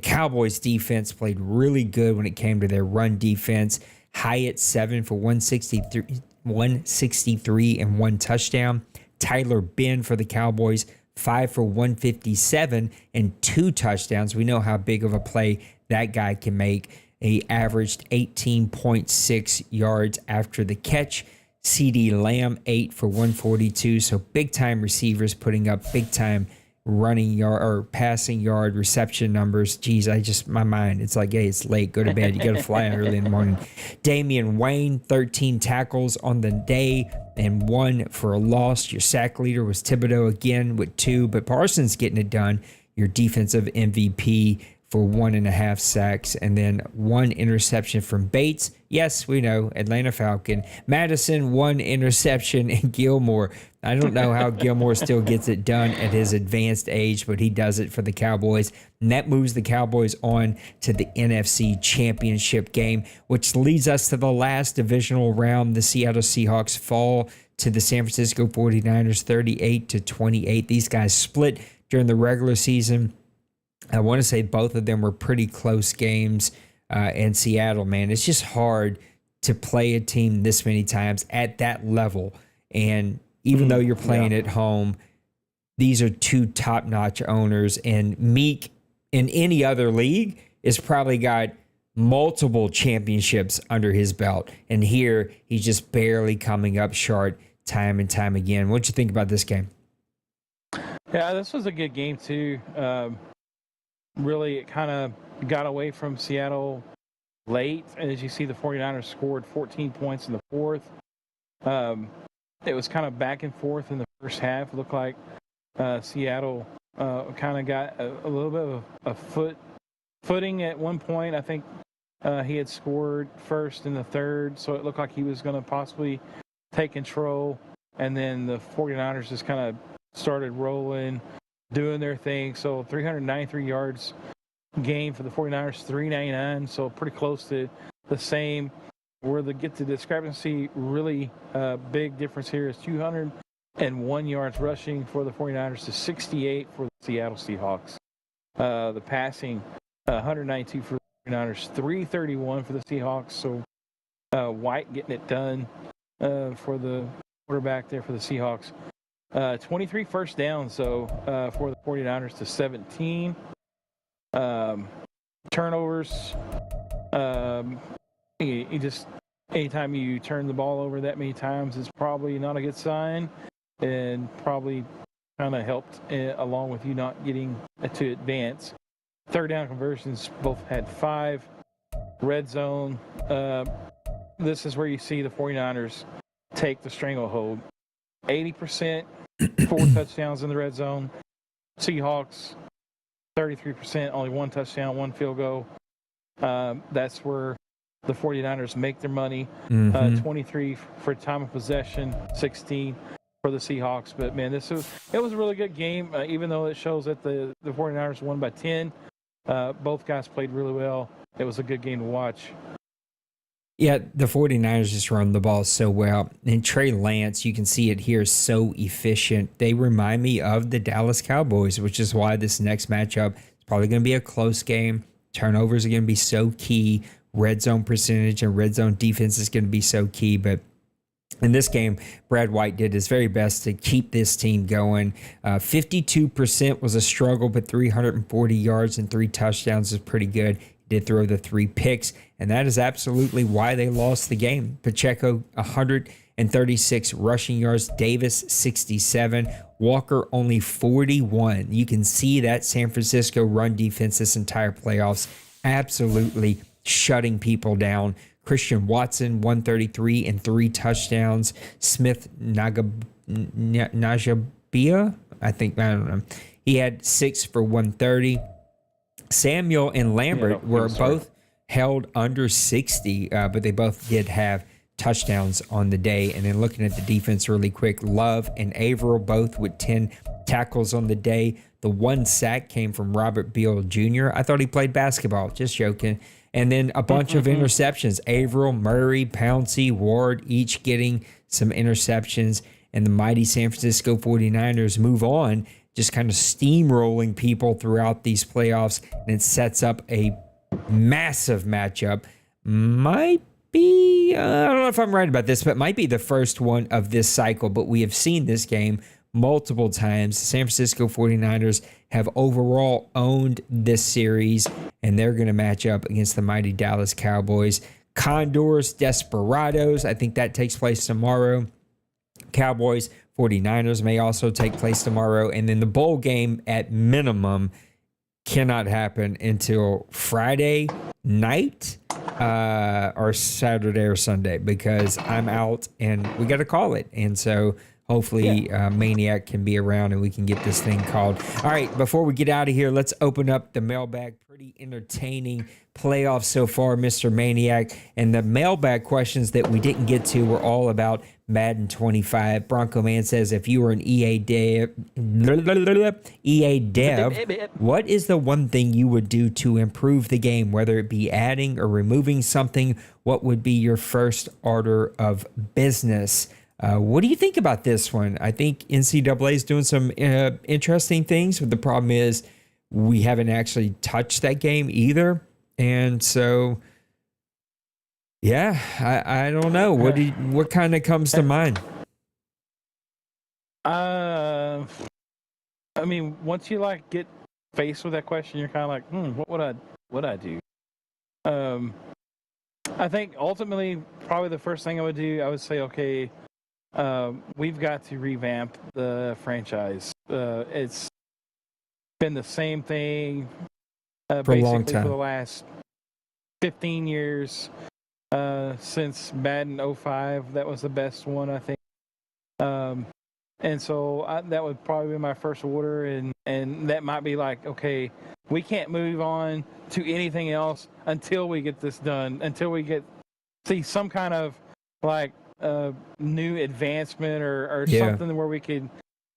Cowboys defense played really good when it came to their run defense. Hyatt, 7 for 163 and 1 touchdown. Tyler Ben for the Cowboys, 5 for 157 and 2 touchdowns. We know how big of a play that guy can make. He averaged 18.6 yards after the catch. CD Lamb, 8 for 142. So big-time receivers putting up big-time running yard or passing yard reception numbers. Geez, my mind, it's like, hey, it's late. Go to bed. You got to fly early in the morning. Damian Wayne, 13 tackles on the day and 1 for a loss. Your sack leader was Thibodeau again with 2, but Parsons getting it done. Your defensive MVP for 1.5 sacks, and then 1 interception from Bates. Yes, we know, Atlanta Falcon. Madison, 1 interception, and Gilmore. I don't know how Gilmore still gets it done at his advanced age, but he does it for the Cowboys. And that moves the Cowboys on to the NFC Championship game, which leads us to the last divisional round. The Seattle Seahawks fall to the San Francisco 49ers 38-28. These guys split during the regular season. I want to say both of them were pretty close games. In Seattle, man, it's just hard to play a team this many times at that level. And even though you're playing at home, these are 2 top-notch owners. And Meek, in any other league, has probably got multiple championships under his belt. And here, he's just barely coming up short time and time again. What'd you think about this game? Yeah, this was a good game, too. Really, it kind of got away from Seattle late. As you see, the 49ers scored 14 points in the fourth. It was kind of back and forth in the first half. It looked like Seattle kind of got a little bit of a footing at one point. I think he had scored first in the third, so it looked like he was going to possibly take control. And then the 49ers just kind of started rolling, doing their thing. So 393 yards game for the 49ers, 399, so pretty close to the same. Where the discrepancy really big difference here is 201 yards rushing for the 49ers to 68 for the Seattle Seahawks. The passing, 192 for the 49ers, 331 for the Seahawks. So White getting it done for the quarterback there for the Seahawks. 23 first downs, so for the 49ers to 17. Turnovers. You just, anytime you turn the ball over that many times is probably not a good sign, and probably kind of helped along with you not getting to advance. Third down conversions, both had 5. Red zone. This is where you see the 49ers take the stranglehold. 80%, 4 touchdowns in the red zone. Seahawks, 33%, only 1 touchdown, 1 field goal. That's where the 49ers make their money. 23 for time of possession, 16 for the Seahawks. But, man, it was a really good game, even though it shows that the 49ers won by 10. Both guys played really well. It was a good game to watch. Yeah, the 49ers just run the ball so well. And Trey Lance, you can see it here, is so efficient. They remind me of the Dallas Cowboys, which is why this next matchup is probably going to be a close game. Turnovers are going to be so key. Red zone percentage and red zone defense is going to be so key. But in this game, Brad White did his very best to keep this team going. 52% was a struggle, but 340 yards and 3 touchdowns is pretty good. He did throw the 3 picks, and that is absolutely why they lost the game. Pacheco, 136 rushing yards. Davis, 67. Walker, only 41. You can see that San Francisco run defense this entire playoffs absolutely shutting people down. Christian Watson, 133 and 3 touchdowns. Smith Najabia, I don't know. He had 6 for 130. Samuel and Lambert were both held under 60, but they both did have touchdowns on the day. And then looking at the defense really quick, Love and Averill both with 10 tackles on the day. The 1 sack came from Robert Beal Jr. I thought he played basketball, just joking. And then a bunch of interceptions. Averill, Murray, Pouncey, Ward, each getting some interceptions. And the mighty San Francisco 49ers move on, just kind of steamrolling people throughout these playoffs. And it sets up a massive matchup. Might be, I don't know if I'm right about this, but might be the first one of this cycle. But we have seen this game multiple times. The San Francisco 49ers have overall owned this series, and they're going to match up against the mighty Dallas Cowboys. Condors, Desperados, I think that takes place tomorrow. Cowboys, 49ers may also take place tomorrow. And then the bowl game at minimum cannot happen until Friday night or Saturday or Sunday, because I'm out and we got to call it. And so hopefully Maniac can be around and we can get this thing called. All right, before we get out of here, let's open up the mailbag. Pretty entertaining playoffs so far, Mr. Maniac. And the mailbag questions that we didn't get to were all about Madden 25. Bronco Man says, if you were an EA dev, what is the one thing you would do to improve the game, whether it be adding or removing something? What would be your first order of business? What do you think about this one? I think NCAA is doing some interesting things, but the problem is we haven't actually touched that game either. And so, yeah, I don't know. What kind of comes to mind? I mean, once you get faced with that question, you're kind of like, what would I do? I think ultimately, probably the first thing I would do, I would say, okay, we've got to revamp the franchise. It's been the same thing For a long time. for the last 15 years since Madden 05. That was the best one, I think. And so that would probably be my first order, and that might be like, okay, we can't move on to anything else until we get this done, until we see some kind of new advancement or something where we could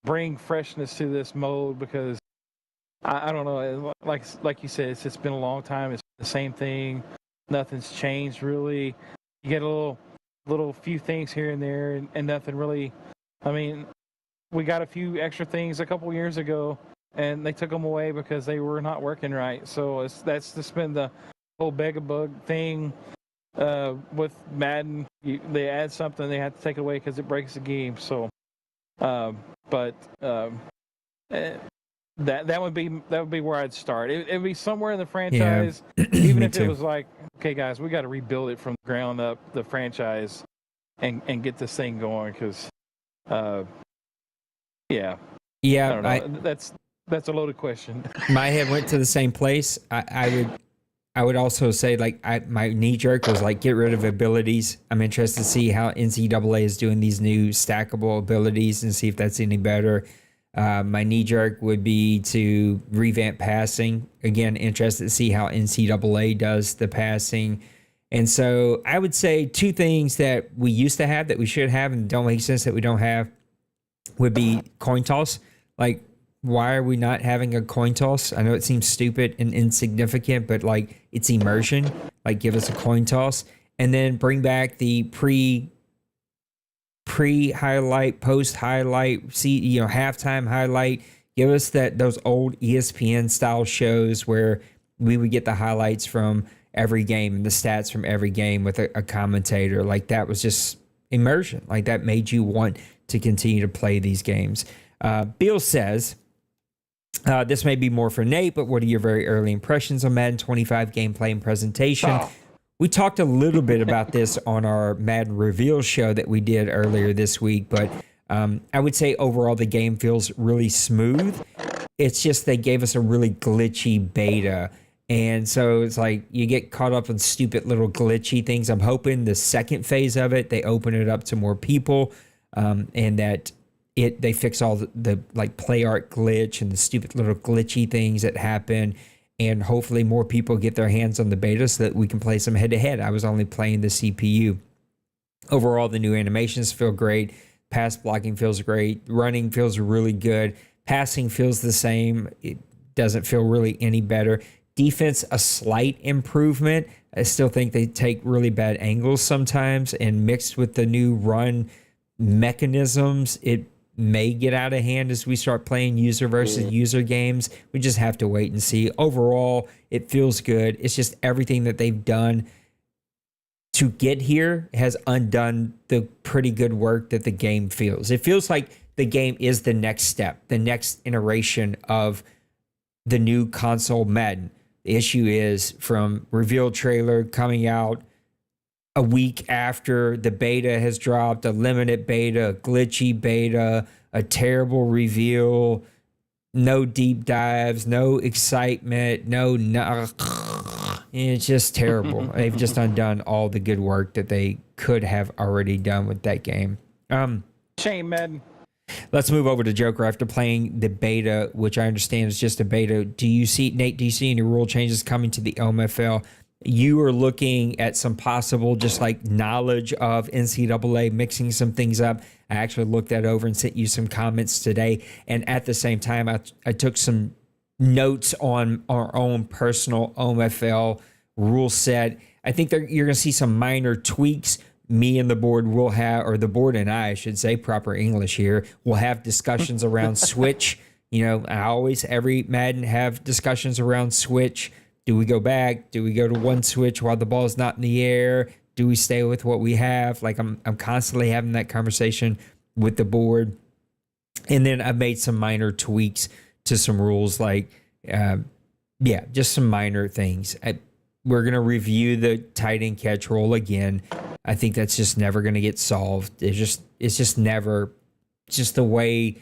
bring freshness to this mode, because I don't know, like you said, it's just been a long time. It's the same thing. Nothing's changed really. You get a little few things here and there, and nothing really. I mean, we got a few extra things a couple years ago, and they took them away because they were not working right. So that's just been the whole bug thing with Madden. They add something, they have to take it away because it breaks the game. So, that would be where I'd start. It'd be somewhere in the franchise, even if it was like, okay, guys, we got to rebuild it from the ground up, the franchise, and get this thing going. Because, I don't know. That's a loaded question. My head went to the same place. I would also say, my knee jerk was get rid of abilities. I'm interested to see how NCAA is doing these new stackable abilities and see if that's any better. My knee jerk would be to revamp passing. Again, interested to see how NCAA does the passing. And so I would say two things that we used to have that we should have and don't make sense that we don't have would be coin toss. Why are we not having a coin toss? I know it seems stupid and insignificant, but it's immersion. Give us a coin toss. and then bring back the pre-highlight, post-highlight, halftime highlight. Give us those old ESPN style shows where we would get the highlights from every game and the stats from every game with a commentator. Like, that was just immersion. Like, that made you want to continue to play these games. Bill says, this may be more for Nate, but what are your very early impressions on Madden 25 gameplay and presentation? Oh. We talked a little bit about this on our Madden Reveal show that we did earlier this week, but I would say overall the game feels really smooth. It's just they gave us a really glitchy beta. And so it's like you get caught up in stupid little glitchy things. I'm hoping the second phase of it, they open it up to more people, and that they fix all the like play art glitch and the stupid little glitchy things that happen. And hopefully more people get their hands on the beta so that we can play some head-to-head. I was only playing the CPU. Overall, the new animations feel great. Pass blocking feels great. Running feels really good. Passing feels the same. It doesn't feel really any better. Defense, a slight improvement. I still think they take really bad angles sometimes, and mixed with the new run mechanisms, it may get out of hand as we start playing user versus user games. We just have to wait and see. Overall, it feels good. It's just everything that they've done to get here has undone the pretty good work that the game feels. It feels like the game is the next step, the next iteration of the new console Madden. The issue is from reveal trailer coming out a week after the beta has dropped, a limited beta, a glitchy beta, a terrible reveal, no deep dives, no excitement, no. It's just terrible. They've just undone all the good work that they could have already done with that game. Shame, Madden. Let's move over to Joker. After playing the beta, which I understand is just a beta, Nate, do you see any rule changes coming to the OMFL? You are looking at some possible just like knowledge of NCAA mixing some things up. I actually looked that over and sent you some comments today. And at the same time, I took some notes on our own personal OMFL rule set. I think you're going to see some minor tweaks. Me and the board will have, or the board and I should say, proper English here, will have discussions around switch. Every Madden have discussions around switch. Do we go back? Do we go to one switch while the ball is not in the air? Do we stay with what we have? Like I'm constantly having that conversation with the board. And then I've made some minor tweaks to some rules, like, just some minor things. We're going to review the tight end catch rule again. I think that's just never going to get solved. It's just never, just the way,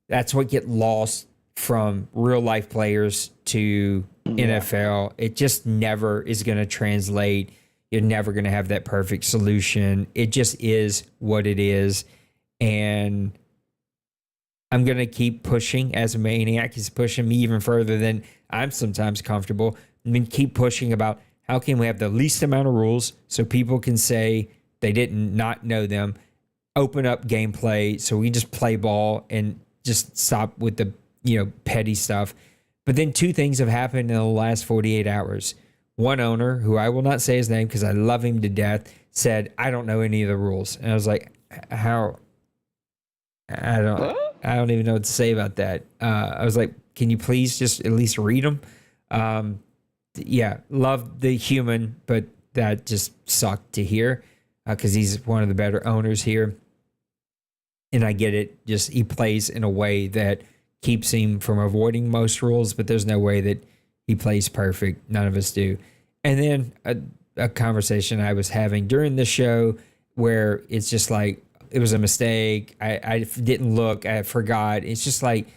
that's what get lost from real life players to NFL. It just never is going to translate. You're never going to have that perfect solution. It just is what it is. And I'm going to keep pushing as a maniac. He's pushing me even further than I'm sometimes comfortable. I mean, keep pushing about how can we have the least amount of rules so people can say they didn't not know them, open up gameplay so we just play ball and just stop with the, petty stuff. But then two things have happened in the last 48 hours. One owner, who I will not say his name because I love him to death, said, I don't know any of the rules. And I was like, how? I don't even know what to say about that. I was like, can you please just at least read them? Love the human, but that just sucked to hear because he's one of the better owners here. And I get it. Just he plays in a way that keeps him from avoiding most rules, but there's no way that he plays perfect. None of us do. And then a conversation I was having during the show where it's just like, it was a mistake. I didn't look. I forgot. It's just like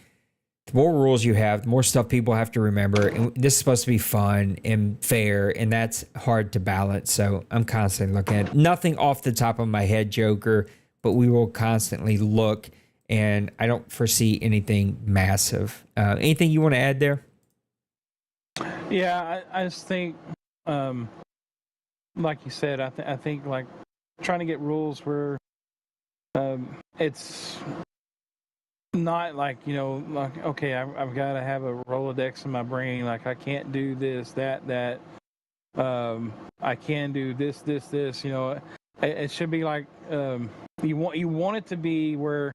the more rules you have, the more stuff people have to remember. And this is supposed to be fun and fair, and that's hard to balance. So I'm constantly looking at it. Nothing off the top of my head, Joker, but we will constantly look, and I don't foresee anything massive. Anything you want to add there? Yeah, I just think, like you said, I think like trying to get rules where it's not like, like, okay, I've got to have a Rolodex in my brain. Like I can't do this, that. I can do this, you know. It should be like, you want it to be where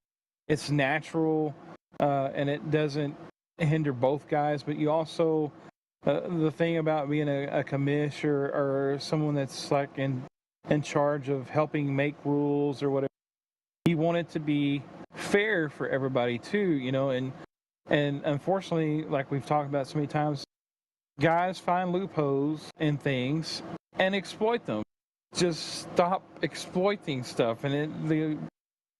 it's natural, and it doesn't hinder both guys, but you also, the thing about being a commish or someone that's like in charge of helping make rules or whatever, you want it to be fair for everybody too, you know. And unfortunately, like we've talked about so many times, guys find loopholes in things and exploit them. Just stop exploiting stuff, and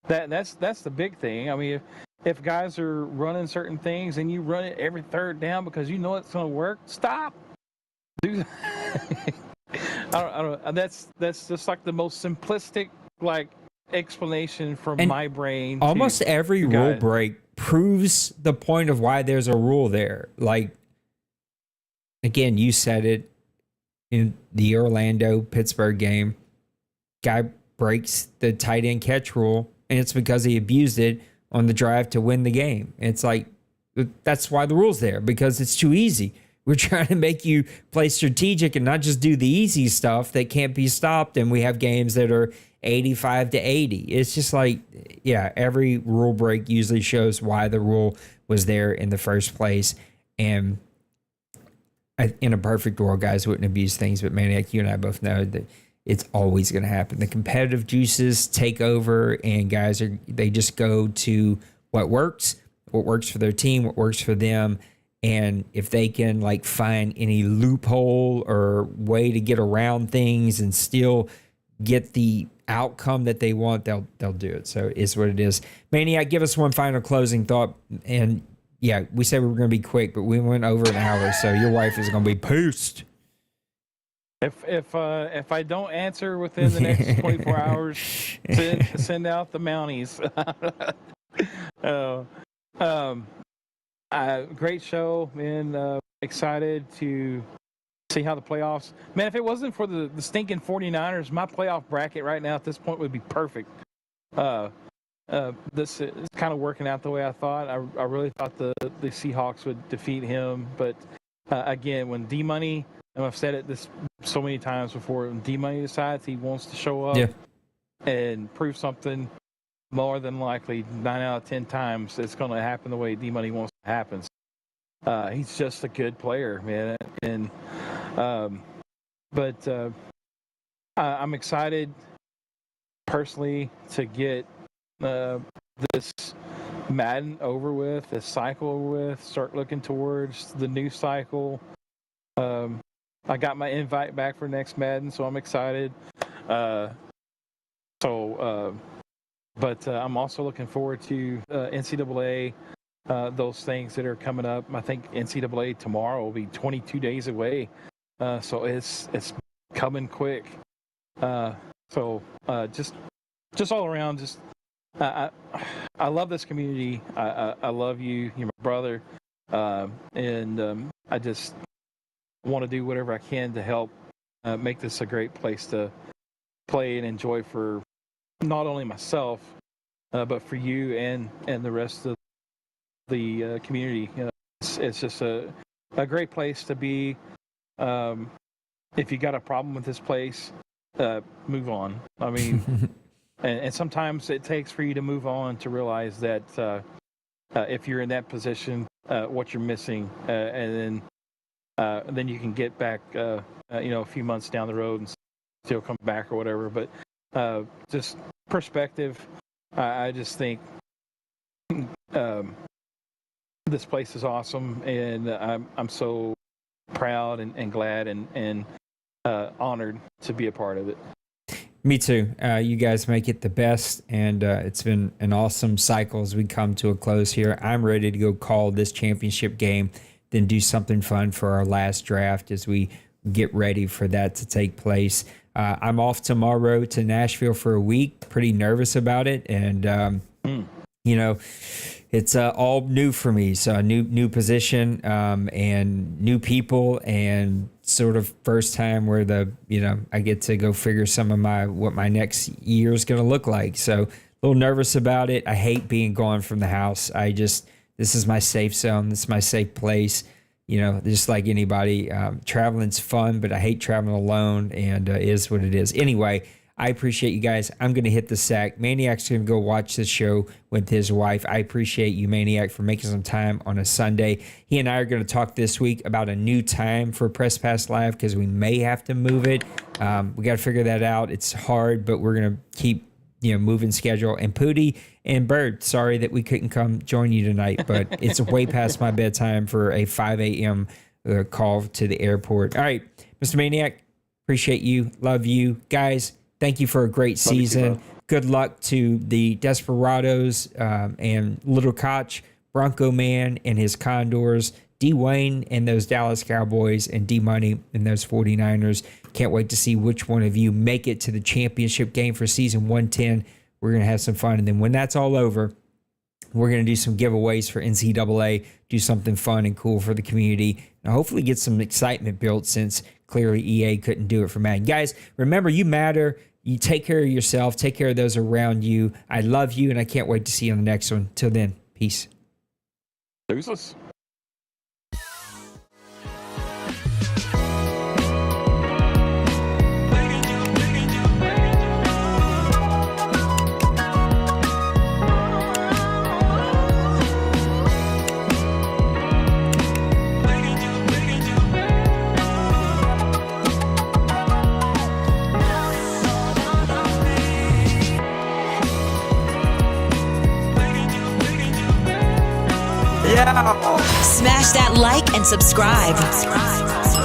that's the big thing. I mean, if guys are running certain things and you run it every third down because you know it's going to work, stop. Do I don't. That's just like the most simplistic like explanation from And my brain. Almost every rule break proves the point of why there's a rule there. Like, again, you said it in the Orlando Pittsburgh game. Guy breaks the tight end catch rule, and it's because he abused it on the drive to win the game. It's like, that's why the rule's there, because it's too easy. We're trying to make you play strategic and not just do the easy stuff that can't be stopped. And we have games that are 85-80. It's just like, yeah, every rule break usually shows why the rule was there in the first place. And in a perfect world, guys wouldn't abuse things, but Maniac, you and I both know that it's always going to happen. The competitive juices take over, and guys they just go to what works for their team, what works for them. And if they can like find any loophole or way to get around things and still get the outcome that they want, they'll do it. So it's what it is. Maniac, give us one final closing thought. And yeah, we said we were going to be quick, but we went over an hour, so your wife is going to be pissed. If I don't answer within the next 24 hours, send out the Mounties. Great show, man. Excited to see how the playoffs. Man, if it wasn't for the stinking 49ers, my playoff bracket right now at this point would be perfect. This is kind of working out the way I thought. I really thought the Seahawks would defeat him, but again, when D-Money, and I've said it this so many times before, when D-Money decides he wants to show up and prove something, more than likely 9 out of 10 times it's going to happen the way D-Money wants it to happen. He's just a good player, man. And I'm excited personally to get this Madden over with, this cycle over with, start looking towards the new cycle. I got my invite back for next Madden, so I'm excited. But I'm also looking forward to NCAA, those things that are coming up. I think NCAA tomorrow will be 22 days away, so it's coming quick. Just all around, just I love this community. I love you. You're my brother, and I just want to do whatever I can to help make this a great place to play and enjoy for not only myself, but for you and the rest of the community. It's just a great place to be. If you got a problem with this place, move on. I mean, and sometimes it takes for you to move on to realize that if you're in that position, what you're missing, and then you can get back, a few months down the road and still come back or whatever. But just perspective, I just think this place is awesome, and I'm so proud and glad and honored to be a part of it. Me too. You guys make it the best, and it's been an awesome cycle as we come to a close here. I'm ready to go call this championship game, then do something fun for our last draft as we get ready for that to take place. I'm off tomorrow to Nashville for a week. Pretty nervous about it, and it's all new for me. So a new position, and new people, and sort of first time where I get to go figure some of what my next year is going to look like. So a little nervous about it. I hate being gone from the house. This is my safe zone. This is my safe place. you know, just like anybody, traveling's fun, but I hate traveling alone, and it is what it is. Anyway, I appreciate you guys. I'm going to hit the sack. Maniac's going to go watch this show with his wife. I appreciate you, Maniac, for making some time on a Sunday. He and I are going to talk this week about a new time for Press Pass Live because we may have to move it. We got to figure that out. It's hard, but we're going to keep, you know, moving schedule. And Pootie and Bird, sorry that we couldn't come join you tonight, but it's way past my bedtime for a 5 a.m. Call to the airport. All right, Mr. Maniac, appreciate you. Love you. Guys, thank you for a great season. Good luck to the Desperados and Little Koch, Bronco Man and his Condors, D. Wayne and those Dallas Cowboys, and D. Money and those 49ers. Can't wait to see which one of you make it to the championship game for season 110. We're going to have some fun. And then when that's all over, we're going to do some giveaways for NCAA, do something fun and cool for the community, and hopefully get some excitement built since clearly EA couldn't do it for Madden. Guys, remember, you matter. You take care of yourself. Take care of those around you. I love you, and I can't wait to see you on the next one. Till then, peace. Deuces. Smash that like and subscribe.